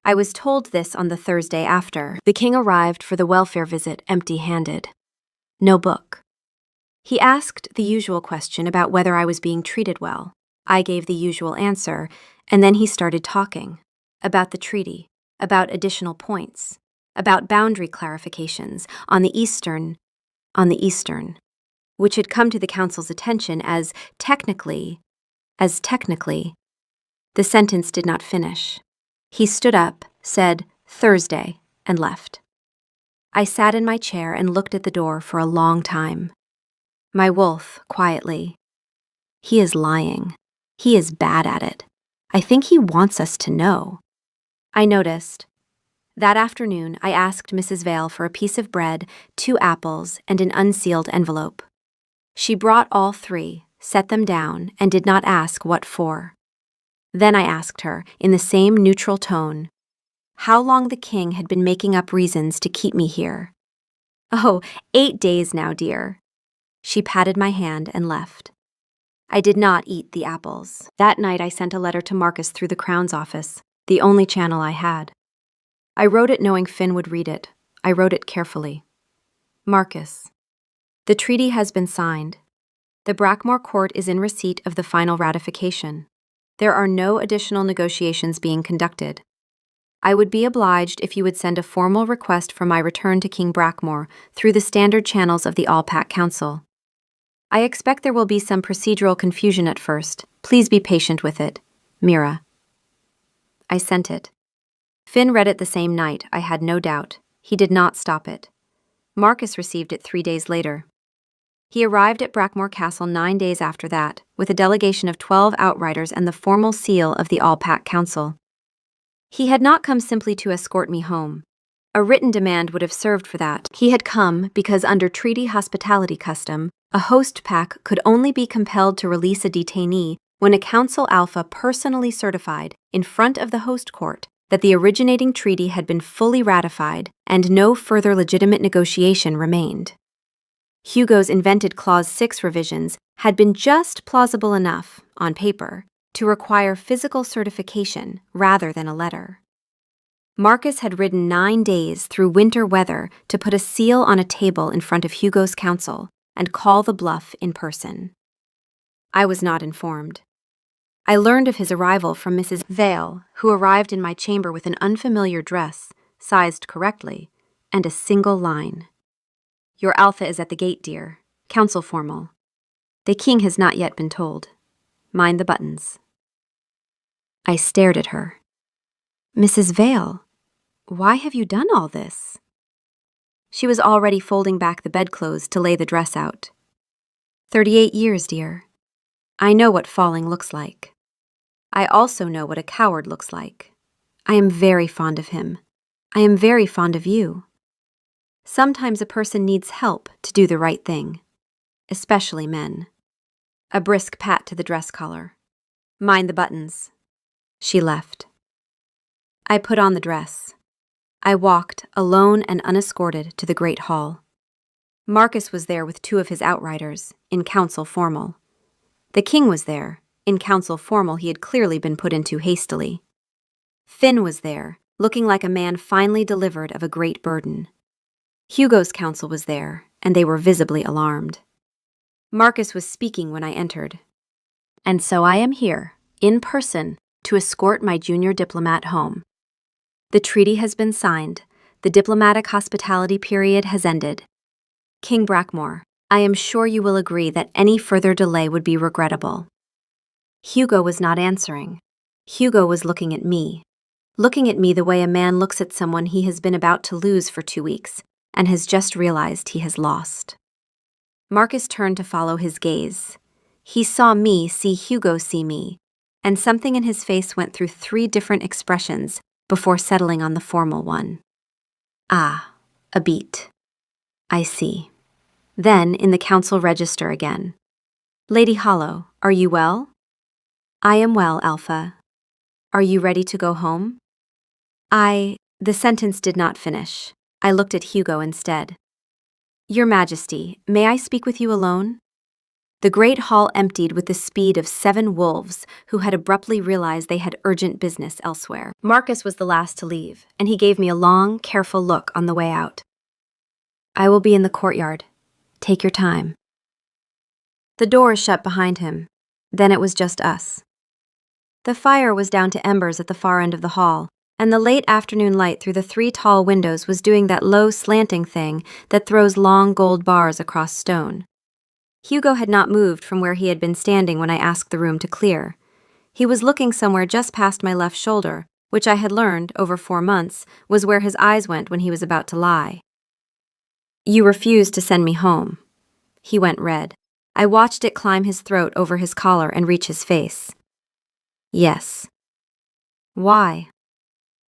I was told this on the Thursday after. The king arrived for the welfare visit empty-handed. No book. He asked the usual question about whether I was being treated well. I gave the usual answer, and then he started talking. About the treaty, about additional points, about boundary clarifications on the eastern, which had come to the council's attention as technically. The sentence did not finish. He stood up, said, Thursday, and left. I sat in my chair and looked at the door for a long time. My wolf, quietly. He is lying. He is bad at it. I think he wants us to know. I noticed. That afternoon, I asked Mrs. Vale for a piece of bread, 2 apples, and an unsealed envelope. She brought all three, set them down, and did not ask what for. Then I asked her, in the same neutral tone, how long the king had been making up reasons to keep me here. "Oh, 8 days now, dear." She patted my hand and left. I did not eat the apples. That night I sent a letter to Marcus through the Crown's office, the only channel I had. I wrote it knowing Finn would read it. I wrote it carefully. Marcus, the treaty has been signed. The Brackmore court is in receipt of the final ratification. There are no additional negotiations being conducted. I would be obliged if you would send a formal request for my return to King Brackmore through the standard channels of the All-Pack Council. I expect there will be some procedural confusion at first. Please be patient with it. Mira. I sent it. Finn read it the same night, I had no doubt. He did not stop it. Marcus received it 3 days later. He arrived at Brackmore Castle 9 days after that, with a delegation of 12 outriders and the formal seal of the All-Pack Council. He had not come simply to escort me home. A written demand would have served for that. He had come because under treaty hospitality custom, a host pack could only be compelled to release a detainee when a Council Alpha personally certified, in front of the host court, that the originating treaty had been fully ratified and no further legitimate negotiation remained. Hugo's invented Clause 6 revisions had been just plausible enough, on paper, to require physical certification rather than a letter. Marcus had ridden 9 days through winter weather to put a seal on a table in front of Hugo's council and call the bluff in person. I was not informed. I learned of his arrival from Mrs. Vale, who arrived in my chamber with an unfamiliar dress, sized correctly, and a single line. Your Alpha is at the gate, dear. Council formal. The king has not yet been told. Mind the buttons. I stared at her. Mrs. Vale, why have you done all this? She was already folding back the bedclothes to lay the dress out. 38 years, dear. I know what falling looks like. I also know what a coward looks like. I am very fond of him. I am very fond of you. Sometimes a person needs help to do the right thing, especially men. A brisk pat to the dress collar. Mind the buttons. She left. I put on the dress. I walked, alone and unescorted, to the great hall. Marcus was there with 2 of his outriders, in council formal. The king was there. In council formal he had clearly been put into hastily. Finn was there, looking like a man finally delivered of a great burden. Hugo's council was there, and they were visibly alarmed. Marcus was speaking when I entered. And so I am here, in person, to escort my junior diplomat home. The treaty has been signed. The diplomatic hospitality period has ended. King Brackmore, I am sure you will agree that any further delay would be regrettable. Hugo was not answering. Hugo was looking at me the way a man looks at someone he has been about to lose for 2 weeks and has just realized he has lost. Marcus turned to follow his gaze. He saw me see Hugo see me, and something in his face went through 3 different expressions before settling on the formal one. Ah, a beat. I see. Then, in the council register again. Lady Hollow, are you well? I am well, Alpha. Are you ready to go home? The sentence did not finish. I looked at Hugo instead. Your Majesty, may I speak with you alone? The great hall emptied with the speed of 7 wolves who had abruptly realized they had urgent business elsewhere. Marcus was the last to leave, and he gave me a long, careful look on the way out. I will be in the courtyard. Take your time. The door shut behind him. Then it was just us. The fire was down to embers at the far end of the hall, and the late afternoon light through the 3 tall windows was doing that low slanting thing that throws long gold bars across stone. Hugo had not moved from where he had been standing when I asked the room to clear. He was looking somewhere just past my left shoulder, which I had learned, over 4 months, was where his eyes went when he was about to lie. You refused to send me home. He went red. I watched it climb his throat over his collar and reach his face. Yes. Why?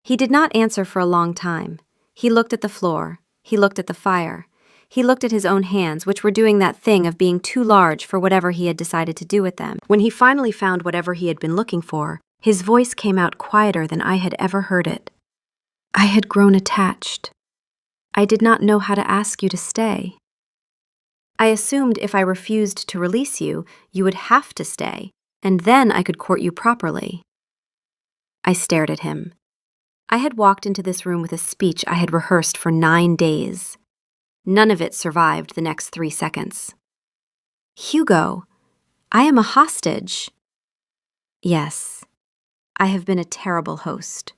He did not answer for a long time. He looked at the floor. He looked at the fire. He looked at his own hands, which were doing that thing of being too large for whatever he had decided to do with them. When he finally found whatever he had been looking for, his voice came out quieter than I had ever heard it. I had grown attached. I did not know how to ask you to stay. I assumed if I refused to release you, you would have to stay, and then I could court you properly. I stared at him. I had walked into this room with a speech I had rehearsed for 9 days. None of it survived the next 3 seconds. Hugo, I am a hostage. Yes, I have been a terrible host.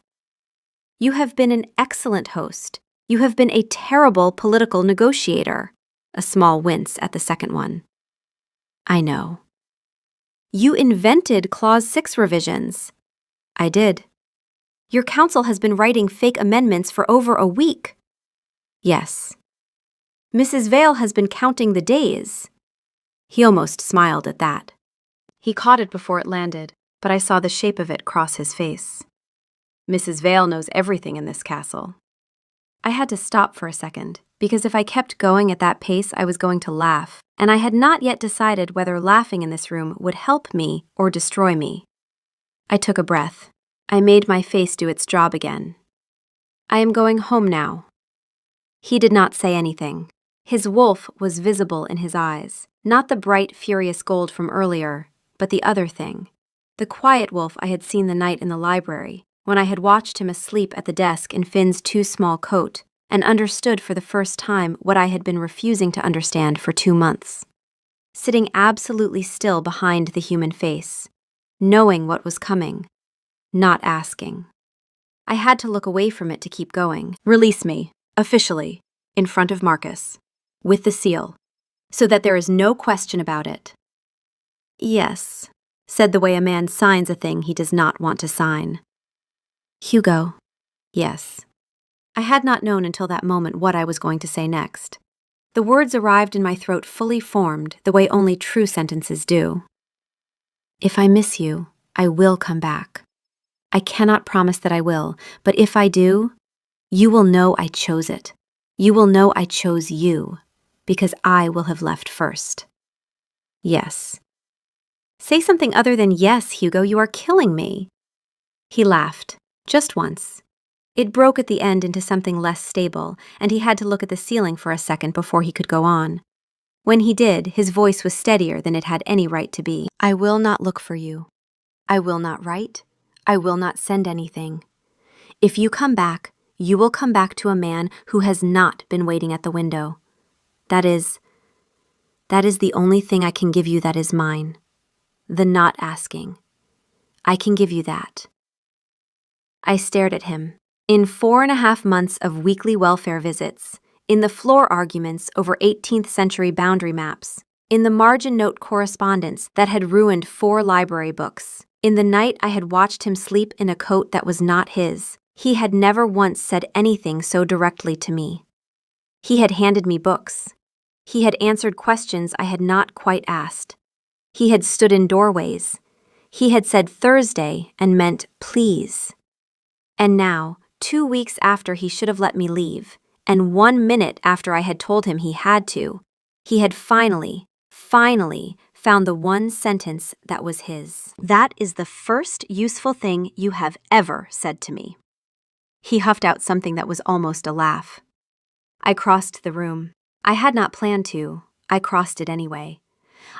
You have been an excellent host. You have been a terrible political negotiator. A small wince at the second one. I know. You invented Clause 6 revisions. I did. Your counsel has been writing fake amendments for over a week. Yes. Mrs. Vale has been counting the days. He almost smiled at that. He caught it before it landed, but I saw the shape of it cross his face. Mrs. Vale knows everything in this castle. I had to stop for a second, because if I kept going at that pace, I was going to laugh, and I had not yet decided whether laughing in this room would help me or destroy me. I took a breath. I made my face do its job again. I am going home now. He did not say anything. His wolf was visible in his eyes, not the bright, furious gold from earlier, but the other thing. The quiet wolf I had seen the night in the library, when I had watched him asleep at the desk in Finn's too small coat, and understood for the first time what I had been refusing to understand for 2 months. Sitting absolutely still behind the human face, knowing what was coming, not asking. I had to look away from it to keep going. Release me, officially, in front of Marcus, with the seal, so that there is no question about it. Yes, said the way a man signs a thing he does not want to sign. Hugo. Yes. I had not known until that moment what I was going to say next. The words arrived in my throat fully formed, the way only true sentences do. If I miss you, I will come back. I cannot promise that I will, but if I do, you will know I chose it. You will know I chose you, because I will have left first. Yes. Say something other than yes, Hugo, you are killing me. He laughed, just once. It broke at the end into something less stable, and he had to look at the ceiling for a second before he could go on. When he did, his voice was steadier than it had any right to be. I will not look for you. I will not write. I will not send anything. If you come back, you will come back to a man who has not been waiting at the window. That is the only thing I can give you that is mine. The not asking. I can give you that. I stared at him. In 4.5 months of weekly welfare visits, in the floor arguments over 18th century boundary maps, in the margin note correspondence that had ruined 4 library books, in the night I had watched him sleep in a coat that was not his, he had never once said anything so directly to me. He had handed me books. He had answered questions I had not quite asked. He had stood in doorways. He had said Thursday and meant please. And now, 2 weeks after he should have let me leave, and 1 minute after I had told him he had to, he had finally found the one sentence that was his. That is the first useful thing you have ever said to me. He huffed out something that was almost a laugh. I crossed the room. I had not planned to. I crossed it anyway.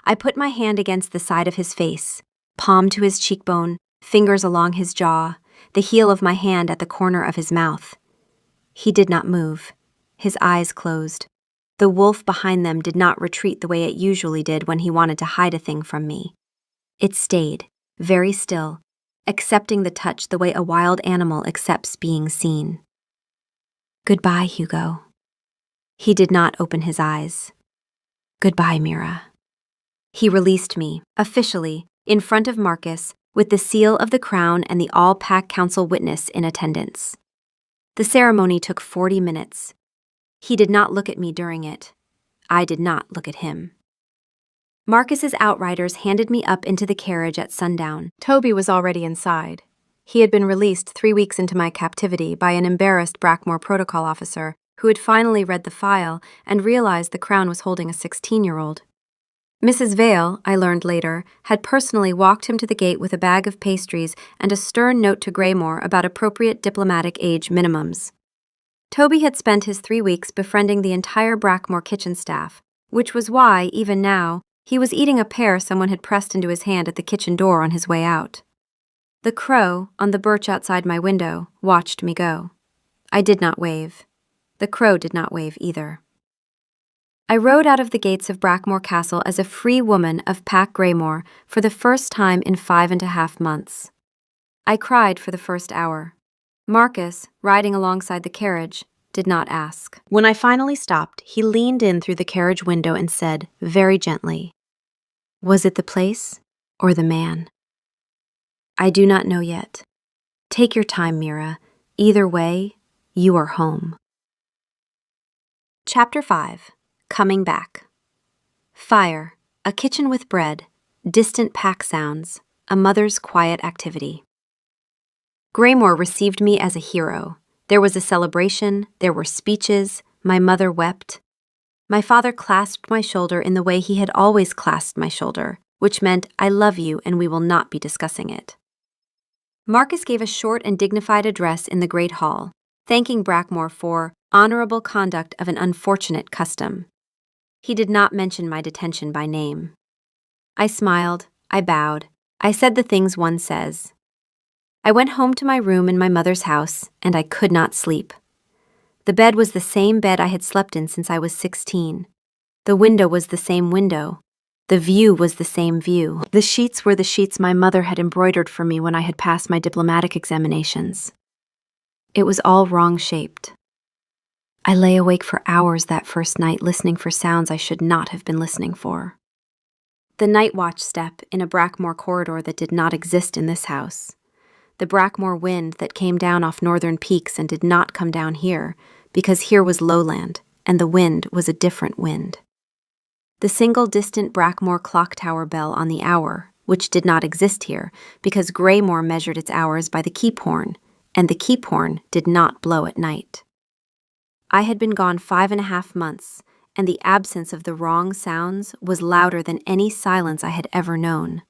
I put my hand against the side of his face, palm to his cheekbone, fingers along his jaw, the heel of my hand at the corner of his mouth. He did not move. His eyes closed. The wolf behind them did not retreat the way it usually did when he wanted to hide a thing from me. It stayed, very still, accepting the touch the way a wild animal accepts being seen. Goodbye, Hugo. He did not open his eyes. Goodbye, Mira. He released me, officially, in front of Marcus, with the seal of the crown and the all-pack council witness in attendance. The ceremony took 40 minutes. He did not look at me during it. I did not look at him. Marcus's outriders handed me up into the carriage at sundown. Toby was already inside. He had been released 3 weeks into my captivity by an embarrassed Brackmore protocol officer who had finally read the file and realized the Crown was holding a 16-year-old. Mrs. Vale, I learned later, had personally walked him to the gate with a bag of pastries and a stern note to Graymore about appropriate diplomatic age minimums. Toby had spent his 3 weeks befriending the entire Brackmore kitchen staff, which was why, even now, he was eating a pear someone had pressed into his hand at the kitchen door on his way out. The crow, on the birch outside my window, watched me go. I did not wave. The crow did not wave either. I rode out of the gates of Brackmore Castle as a free woman of Pack Graymore for the first time in 5.5 months. I cried for the first hour. Marcus, riding alongside the carriage, did not ask. When I finally stopped, he leaned in through the carriage window and said, very gently, "Was it the place or the man?" "I do not know yet. Take your time, Mira. Either way, you are home." Chapter 5. Coming Back. Fire, a kitchen with bread, distant pack sounds, a mother's quiet activity. Graymore received me as a hero. There was a celebration, there were speeches, my mother wept. My father clasped my shoulder in the way he had always clasped my shoulder, which meant, "I love you and we will not be discussing it." Marcus gave a short and dignified address in the Great Hall, thanking Brackmore for honorable conduct of an unfortunate custom. He did not mention my detention by name. I smiled, I bowed, I said the things one says. I went home to my room in my mother's house, and I could not sleep. The bed was the same bed I had slept in since I was 16. The window was the same window. The view was the same view. The sheets were the sheets my mother had embroidered for me when I had passed my diplomatic examinations. It was all wrong-shaped. I lay awake for hours that first night listening for sounds I should not have been listening for. The night watch step in a Brackmore corridor that did not exist in this house. The Brackmore wind that came down off northern peaks and did not come down here, because here was lowland, and the wind was a different wind. The single distant Brackmore clock tower bell on the hour, which did not exist here, because Graymore measured its hours by the keep horn, and the keep horn did not blow at night. I had been gone 5.5 months, and the absence of the wrong sounds was louder than any silence I had ever known.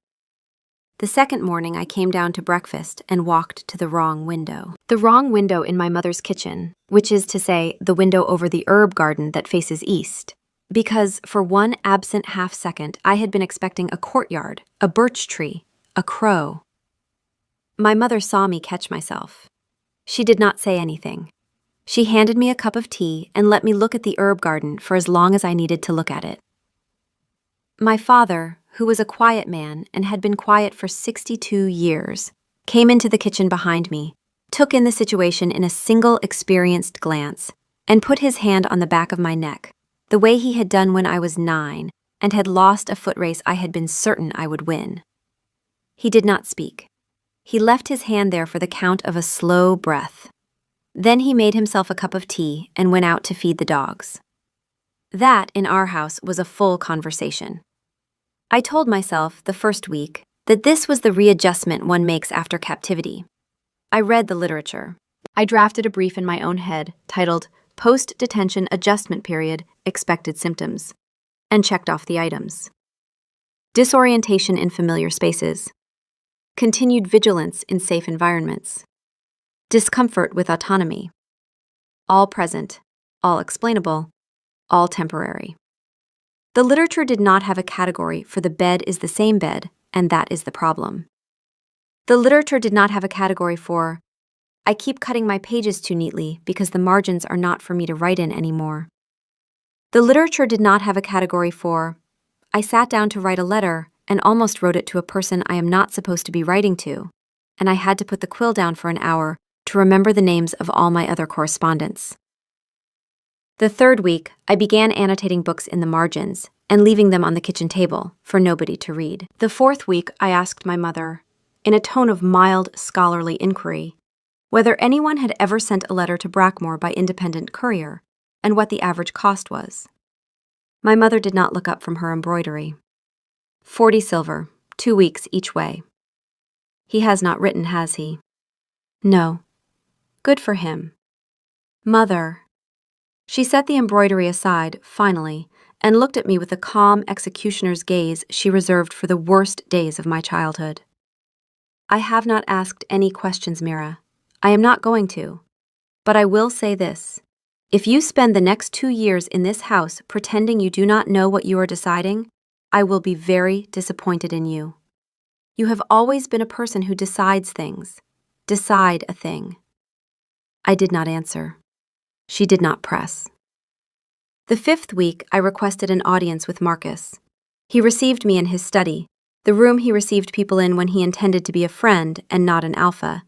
The second morning I came down to breakfast and walked to the wrong window. The wrong window in my mother's kitchen, which is to say, the window over the herb garden that faces east. Because for one absent half-second I had been expecting a courtyard, a birch tree, a crow. My mother saw me catch myself. She did not say anything. She handed me a cup of tea and let me look at the herb garden for as long as I needed to look at it. My father, who was a quiet man and had been quiet for 62 years, came into the kitchen behind me, took in the situation in a single experienced glance, and put his hand on the back of my neck, the way he had done when I was 9 and had lost a foot race I had been certain I would win. He did not speak. He left his hand there for the count of a slow breath. Then he made himself a cup of tea and went out to feed the dogs. That, in our house, was a full conversation. I told myself, the first week, that this was the readjustment one makes after captivity. I read the literature. I drafted a brief in my own head, titled, Post-Detention Adjustment Period, Expected Symptoms, and checked off the items. Disorientation in familiar spaces. Continued vigilance in safe environments. Discomfort with autonomy. All present, all explainable, all temporary. The literature did not have a category for the bed is the same bed, and that is the problem. The literature did not have a category for I keep cutting my pages too neatly because the margins are not for me to write in anymore. The literature did not have a category for I sat down to write a letter and almost wrote it to a person I am not supposed to be writing to, and I had to put the quill down for an hour to remember the names of all my other correspondents. The third week, I began annotating books in the margins and leaving them on the kitchen table for nobody to read. The fourth week, I asked my mother, in a tone of mild, scholarly inquiry, whether anyone had ever sent a letter to Brackmore by independent courier and what the average cost was. My mother did not look up from her embroidery. 40 silver, 2 weeks each way. He has not written, has he? No. Good for him. Mother. She set the embroidery aside, finally, and looked at me with the calm executioner's gaze she reserved for the worst days of my childhood. I have not asked any questions, Mira. I am not going to. But I will say this. If you spend the next 2 years in this house pretending you do not know what you are deciding, I will be very disappointed in you. You have always been a person who decides things. Decide a thing. I did not answer. She did not press. The 5th week, I requested an audience with Marcus. He received me in his study, the room he received people in when he intended to be a friend and not an alpha,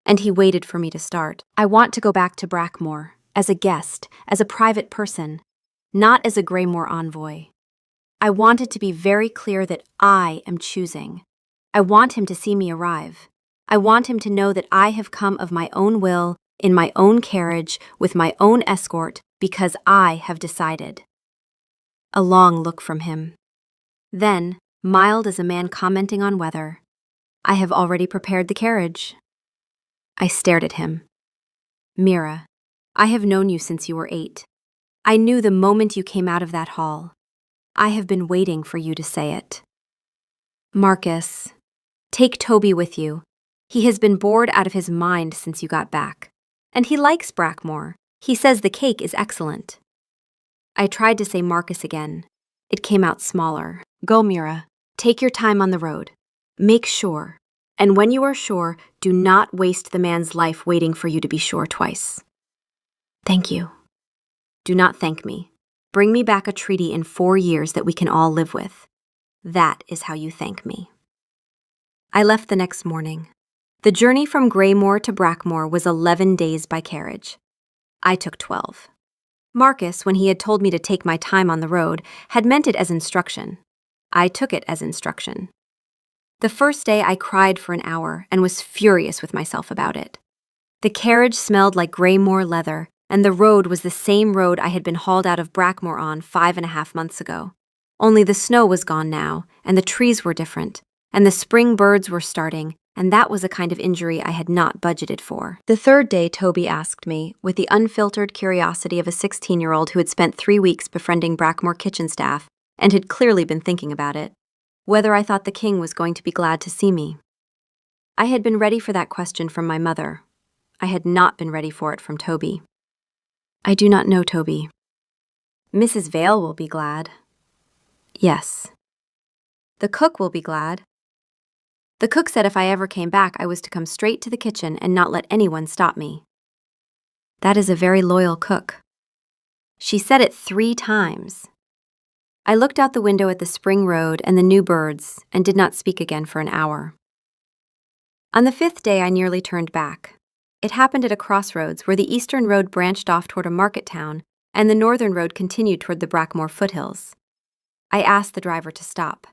and he waited for me to start. I want to go back to Brackmore, as a guest, as a private person, not as a Greymore envoy. I want it to be very clear that I am choosing. I want him to see me arrive. I want him to know that I have come of my own will, in my own carriage, with my own escort, because I have decided. A long look from him. Then, mild as a man commenting on weather, I have already prepared the carriage. I stared at him. Mira, I have known you since you were 8. I knew the moment you came out of that hall. I have been waiting for you to say it. Marcus, take Toby with you. He has been bored out of his mind since you got back. And he likes Brackmore. He says the cake is excellent. I tried to say Marcus again. It came out smaller. Go, Mira. Take your time on the road. Make sure. And when you are sure, do not waste the man's life waiting for you to be sure twice. Thank you. Do not thank me. Bring me back a treaty in 4 years that we can all live with. That is how you thank me. I left the next morning. The journey from Greymore to Brackmore was 11 days by carriage. I took 12. Marcus, when he had told me to take my time on the road, had meant it as instruction. I took it as instruction. The first day I cried for an hour and was furious with myself about it. The carriage smelled like Greymore leather, and the road was the same road I had been hauled out of Brackmore on 5.5 months ago. Only the snow was gone now, and the trees were different, and the spring birds were starting, and that was a kind of injury I had not budgeted for. The 3rd day, Toby asked me, with the unfiltered curiosity of a 16-year-old who had spent 3 weeks befriending Brackmore kitchen staff and had clearly been thinking about it, whether I thought the king was going to be glad to see me. I had been ready for that question from my mother. I had not been ready for it from Toby. I do not know, Toby. Mrs. Vale will be glad. Yes. The cook will be glad. The cook said if I ever came back, I was to come straight to the kitchen and not let anyone stop me. That is a very loyal cook. She said it 3 times. I looked out the window at the spring road and the new birds and did not speak again for an hour. On the 5th day, I nearly turned back. It happened at a crossroads where the eastern road branched off toward a market town and the northern road continued toward the Brackmore foothills. I asked the driver to stop.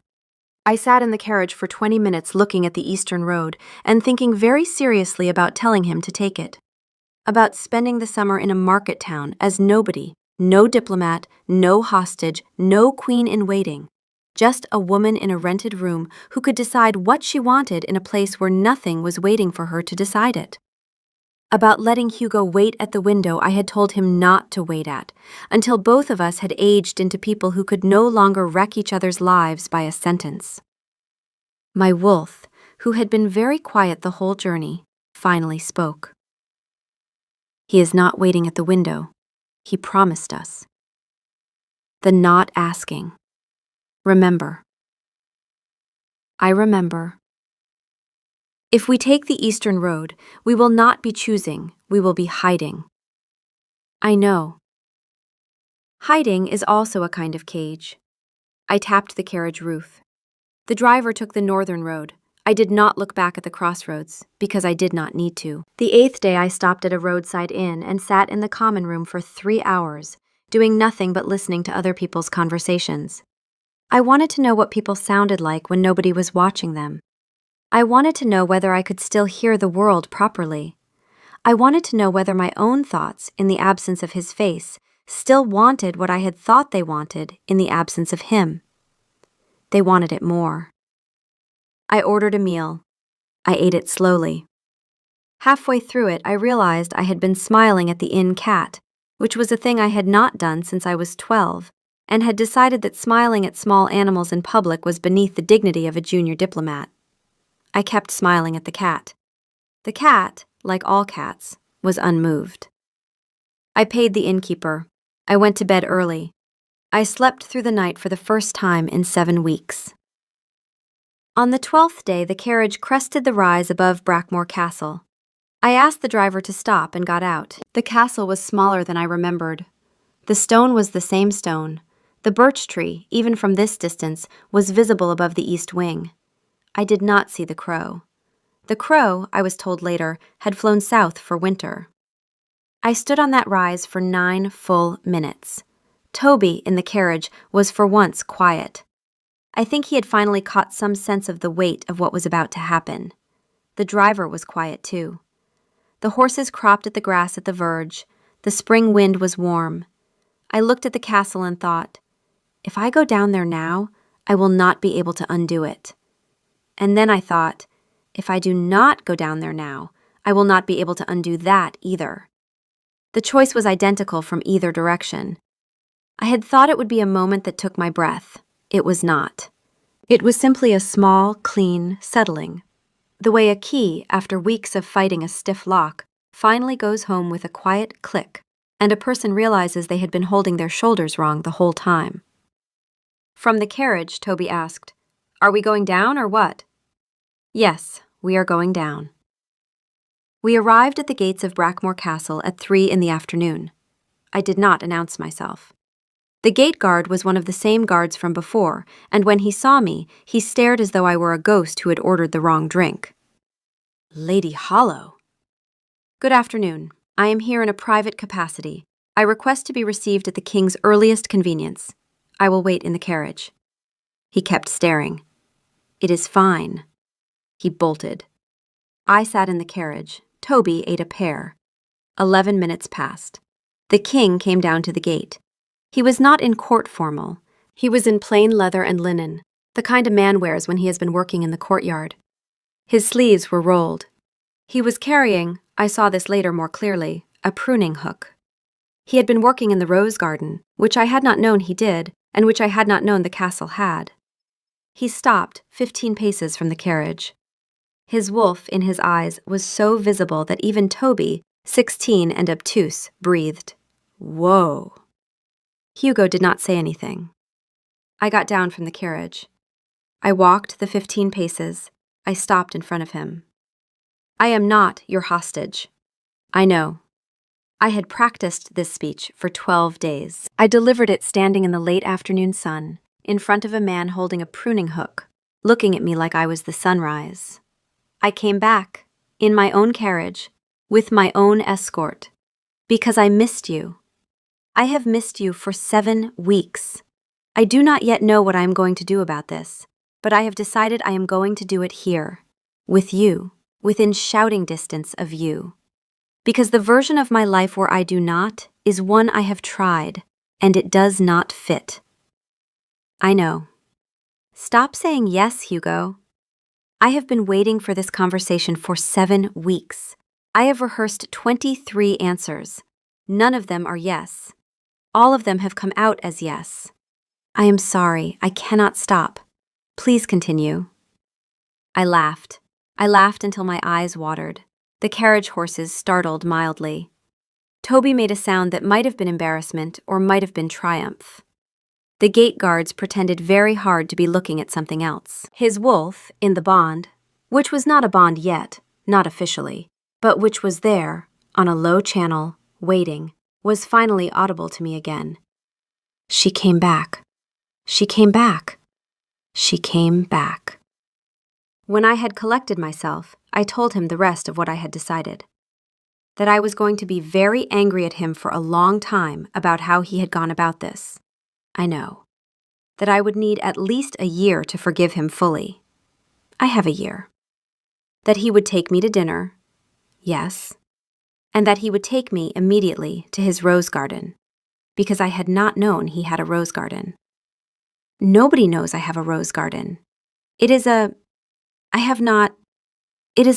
I sat in the carriage for 20 minutes looking at the eastern road and thinking very seriously about telling him to take it. About spending the summer in a market town as nobody, no diplomat, no hostage, no queen in waiting. Just a woman in a rented room who could decide what she wanted in a place where nothing was waiting for her to decide it. About letting Hugo wait at the window I had told him not to wait at, until both of us had aged into people who could no longer wreck each other's lives by a sentence. My wolf, who had been very quiet the whole journey, finally spoke. He is not waiting at the window. He promised us. The not asking. Remember. I remember. If we take the eastern road, we will not be choosing, we will be hiding. I know. Hiding is also a kind of cage. I tapped the carriage roof. The driver took the northern road. I did not look back at the crossroads, because I did not need to. The 8th day I stopped at a roadside inn and sat in the common room for 3 hours, doing nothing but listening to other people's conversations. I wanted to know what people sounded like when nobody was watching them. I wanted to know whether I could still hear the world properly. I wanted to know whether my own thoughts, in the absence of his face, still wanted what I had thought they wanted in the absence of him. They wanted it more. I ordered a meal. I ate it slowly. Halfway through it, I realized I had been smiling at the inn cat, which was a thing I had not done since I was 12, and had decided that smiling at small animals in public was beneath the dignity of a junior diplomat. I kept smiling at the cat. The cat, like all cats, was unmoved. I paid the innkeeper. I went to bed early. I slept through the night for the first time in 7 weeks. On the 12th day, the carriage crested the rise above Brackmore Castle. I asked the driver to stop and got out. The castle was smaller than I remembered. The stone was the same stone. The birch tree, even from this distance, was visible above the east wing. I did not see the crow. The crow, I was told later, had flown south for winter. I stood on that rise for 9 full minutes. Toby, in the carriage, was for once quiet. I think he had finally caught some sense of the weight of what was about to happen. The driver was quiet too. The horses cropped at the grass at the verge. The spring wind was warm. I looked at the castle and thought, if I go down there now, I will not be able to undo it. And then I thought, if I do not go down there now, I will not be able to undo that either. The choice was identical from either direction. I had thought it would be a moment that took my breath. It was not. It was simply a small, clean settling. The way a key, after weeks of fighting a stiff lock, finally goes home with a quiet click, and a person realizes they had been holding their shoulders wrong the whole time. From the carriage, Toby asked, "Are we going down or what?" "Yes, we are going down." We arrived at the gates of Brackmore Castle at 3 in the afternoon. I did not announce myself. The gate guard was one of the same guards from before, and when he saw me, he stared as though I were a ghost who had ordered the wrong drink. Lady Hollow. "Good afternoon. I am here in a private capacity. I request to be received at the king's earliest convenience. I will wait in the carriage." He kept staring. "It is fine." He bolted. I sat in the carriage. Toby ate a pear. 11 minutes passed. The king came down to the gate. He was not in court formal. He was in plain leather and linen, the kind a man wears when he has been working in the courtyard. His sleeves were rolled. He was carrying, I saw this later more clearly, a pruning hook. He had been working in the rose garden, which I had not known he did, and which I had not known the castle had. He stopped 15 paces from the carriage. His wolf in his eyes was so visible that even Toby, 16 and obtuse, breathed, "Whoa." Hugo did not say anything. I got down from the carriage. I walked the 15 paces. I stopped in front of him. "I am not your hostage." "I know." I had practiced this speech for 12 days. I delivered it standing in the late afternoon sun, in front of a man holding a pruning hook, looking at me like I was the sunrise. I came back, in my own carriage, with my own escort, because I missed you. I have missed you for 7 weeks. I do not yet know what I am going to do about this, but I have decided I am going to do it here, with you, within shouting distance of you. Because the version of my life where I do not is one I have tried, and it does not fit. I know. Stop saying yes, Hugo. I have been waiting for this conversation for 7 weeks. I have rehearsed 23 answers. None of them are yes. All of them have come out as yes. I am sorry, I cannot stop. Please continue. I laughed. I laughed until my eyes watered. The carriage horses startled mildly. Toby made a sound that might have been embarrassment or might have been triumph. The gate guards pretended very hard to be looking at something else. His wolf, in the bond, which was not a bond yet, not officially, but which was there, on a low channel, waiting, was finally audible to me again. She came back. She came back. She came back. When I had collected myself, I told him the rest of what I had decided. That I was going to be very angry at him for a long time about how he had gone about this. I know. That I would need at least a year to forgive him fully. I have a year. That he would take me to dinner. Yes. And that he would take me immediately to his rose garden, because I had not known he had a rose garden. Nobody knows I have a rose garden. It is a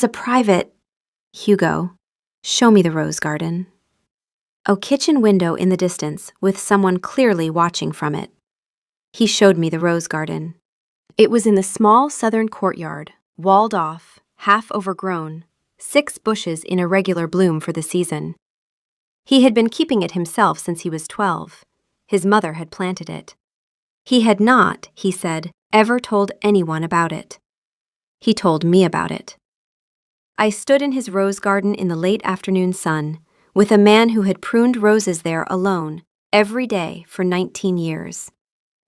private... Hugo, show me the rose garden. A kitchen window in the distance with someone clearly watching from it. He showed me the rose garden. It was in the small southern courtyard, walled off, half overgrown, 6 bushes in irregular bloom for the season. He had been keeping it himself since he was 12. His mother had planted it. He had not, he said, ever told anyone about it. He told me about it. I stood in his rose garden in the late afternoon sun, with a man who had pruned roses there alone, every day for 19 years.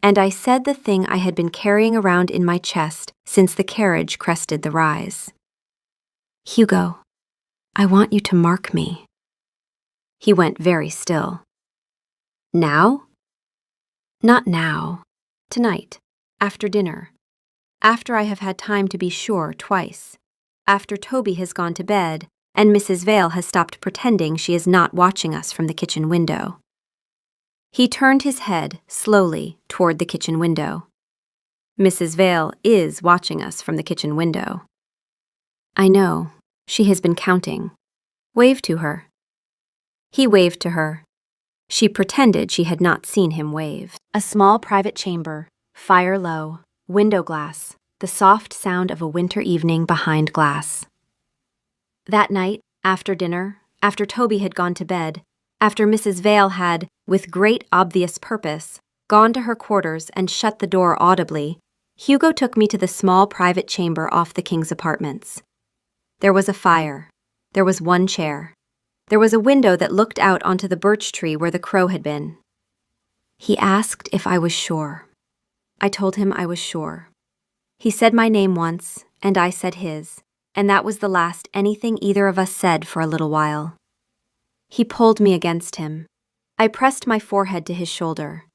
And I said the thing I had been carrying around in my chest since the carriage crested the rise. Hugo, I want you to mark me. He went very still. Now? Not now. Tonight, after dinner. After I have had time to be sure twice. After Toby has gone to bed and Mrs. Vale has stopped pretending she is not watching us from the kitchen window. He turned his head slowly toward the kitchen window. Mrs. Vale is watching us from the kitchen window. I know. She has been counting. Wave to her. He waved to her. She pretended she had not seen him wave. A small private chamber, fire low, window glass, the soft sound of a winter evening behind glass. That night, after dinner, after Toby had gone to bed, after Mrs. Vale had, with great obvious purpose, gone to her quarters and shut the door audibly, Hugo took me to the small private chamber off the King's apartments. There was a fire. There was one chair. There was a window that looked out onto the birch tree where the crow had been. He asked if I was sure. I told him I was sure. He said my name once, and I said his, and that was the last anything either of us said for a little while. He pulled me against him. I pressed my forehead to his shoulder.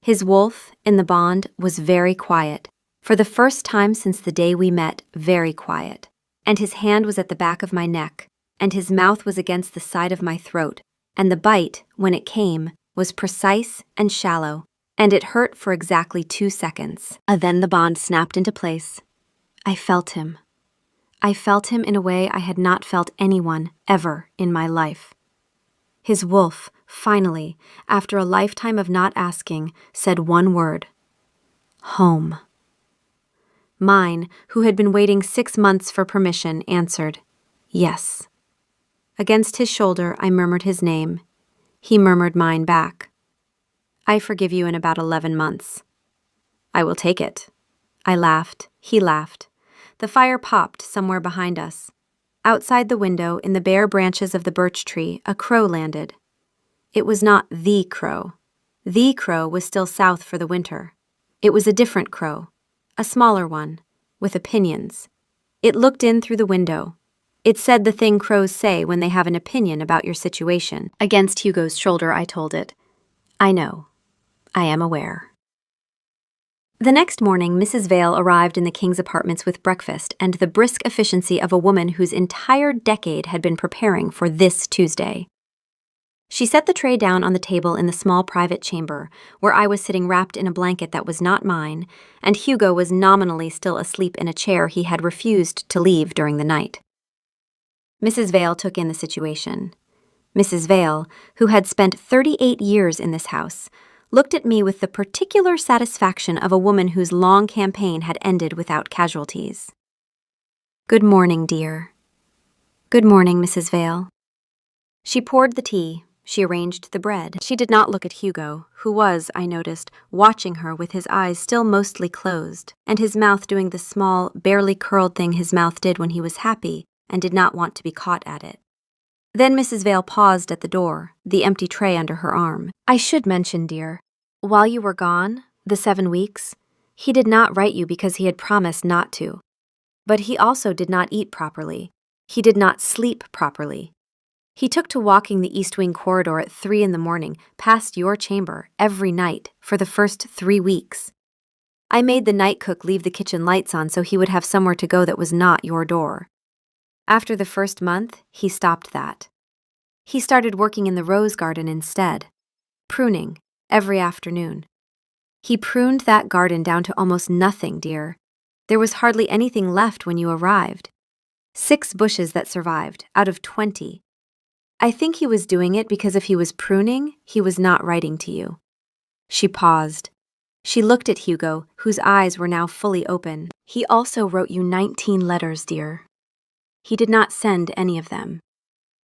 His wolf, in the bond, was very quiet, for the first time since the day we met, very quiet, and his hand was at the back of my neck, and his mouth was against the side of my throat, and the bite, when it came, was precise and shallow, and it hurt for exactly 2 seconds. Then the bond snapped into place. I felt him. I felt him in a way I had not felt anyone ever in my life. His wolf, finally, after a lifetime of not asking, said one word. Home. Mine, who had been waiting 6 months for permission, answered, yes. Against his shoulder, I murmured his name. He murmured mine back. I forgive you in about 11 months. I will take it. I laughed. He laughed. The fire popped somewhere behind us. Outside the window, in the bare branches of the birch tree, a crow landed. It was not the crow. The crow was still south for the winter. It was a different crow, a smaller one, with opinions. It looked in through the window. It said the thing crows say when they have an opinion about your situation. Against Hugo's shoulder, I told it, I know. I am aware. The next morning, Mrs. Vale arrived in the King's apartments with breakfast and the brisk efficiency of a woman whose entire decade had been preparing for this Tuesday. She set the tray down on the table in the small private chamber, where I was sitting wrapped in a blanket that was not mine, and Hugo was nominally still asleep in a chair he had refused to leave during the night. Mrs. Vale took in the situation. Mrs. Vale, who had spent 38 years in this house, looked at me with the particular satisfaction of a woman whose long campaign had ended without casualties. Good morning, dear. Good morning, Mrs. Vale. She poured the tea. She arranged the bread. She did not look at Hugo, who was, I noticed, watching her with his eyes still mostly closed, and his mouth doing the small, barely curled thing his mouth did when he was happy and did not want to be caught at it. Then Mrs. Vale paused at the door, the empty tray under her arm. I should mention, dear, while you were gone, the 7 weeks, he did not write you because he had promised not to. But he also did not eat properly. He did not sleep properly. He took to walking the East Wing corridor at 3 in the morning, past your chamber, every night, for the first 3 weeks. I made the night cook leave the kitchen lights on so he would have somewhere to go that was not your door. After the first month, he stopped that. He started working in the rose garden instead, pruning, every afternoon. He pruned that garden down to almost nothing, dear. There was hardly anything left when you arrived. 6 bushes that survived, out of 20. I think he was doing it because if he was pruning, he was not writing to you. She paused. She looked at Hugo, whose eyes were now fully open. He also wrote you 19 letters, dear. He did not send any of them.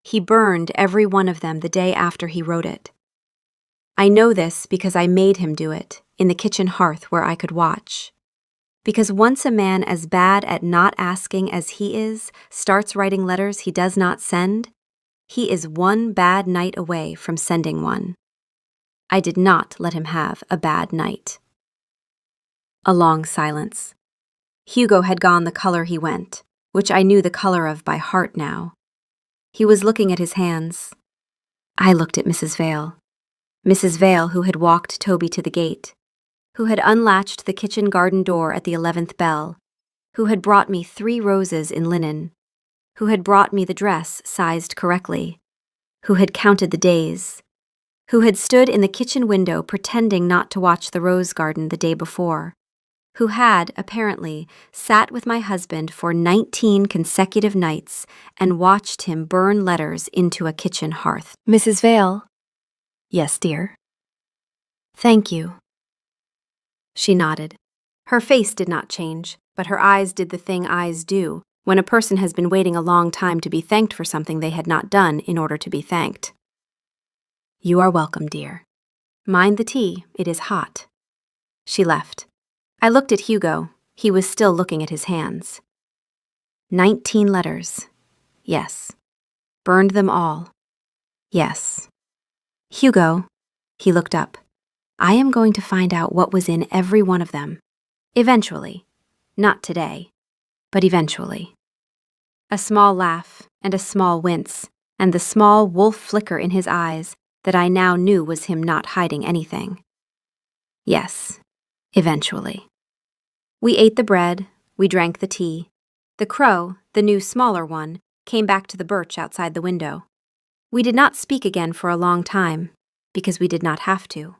He burned every one of them the day after he wrote it. I know this because I made him do it, in the kitchen hearth where I could watch. Because once a man as bad at not asking as he is starts writing letters he does not send, he is one bad night away from sending one. I did not let him have a bad night. A long silence. Hugo had gone the color he went, which I knew the color of by heart now. He was looking at his hands. I looked at Mrs. Vale. Mrs. Vale, who had walked Toby to the gate, who had unlatched the kitchen garden door at the 11th bell, who had brought me 3 roses in linen, who had brought me the dress sized correctly, who had counted the days, who had stood in the kitchen window pretending not to watch the rose garden the day before, who had, apparently, sat with my husband for 19 consecutive nights and watched him burn letters into a kitchen hearth. Mrs. Vale. Yes, dear. Thank you. She nodded. Her face did not change, but her eyes did the thing eyes do when a person has been waiting a long time to be thanked for something they had not done in order to be thanked. You are welcome, dear. Mind the tea, it is hot. She left. I looked at Hugo. He was still looking at his hands. 19 letters. Yes. Burned them all. Yes. Hugo, he looked up. I am going to find out what was in every one of them. Eventually. Not today, but eventually. A small laugh and a small wince, and the small wolf flicker in his eyes that I now knew was him not hiding anything. Yes, eventually. We ate the bread, we drank the tea. The crow, the new smaller one, came back to the birch outside the window. We did not speak again for a long time, because we did not have to.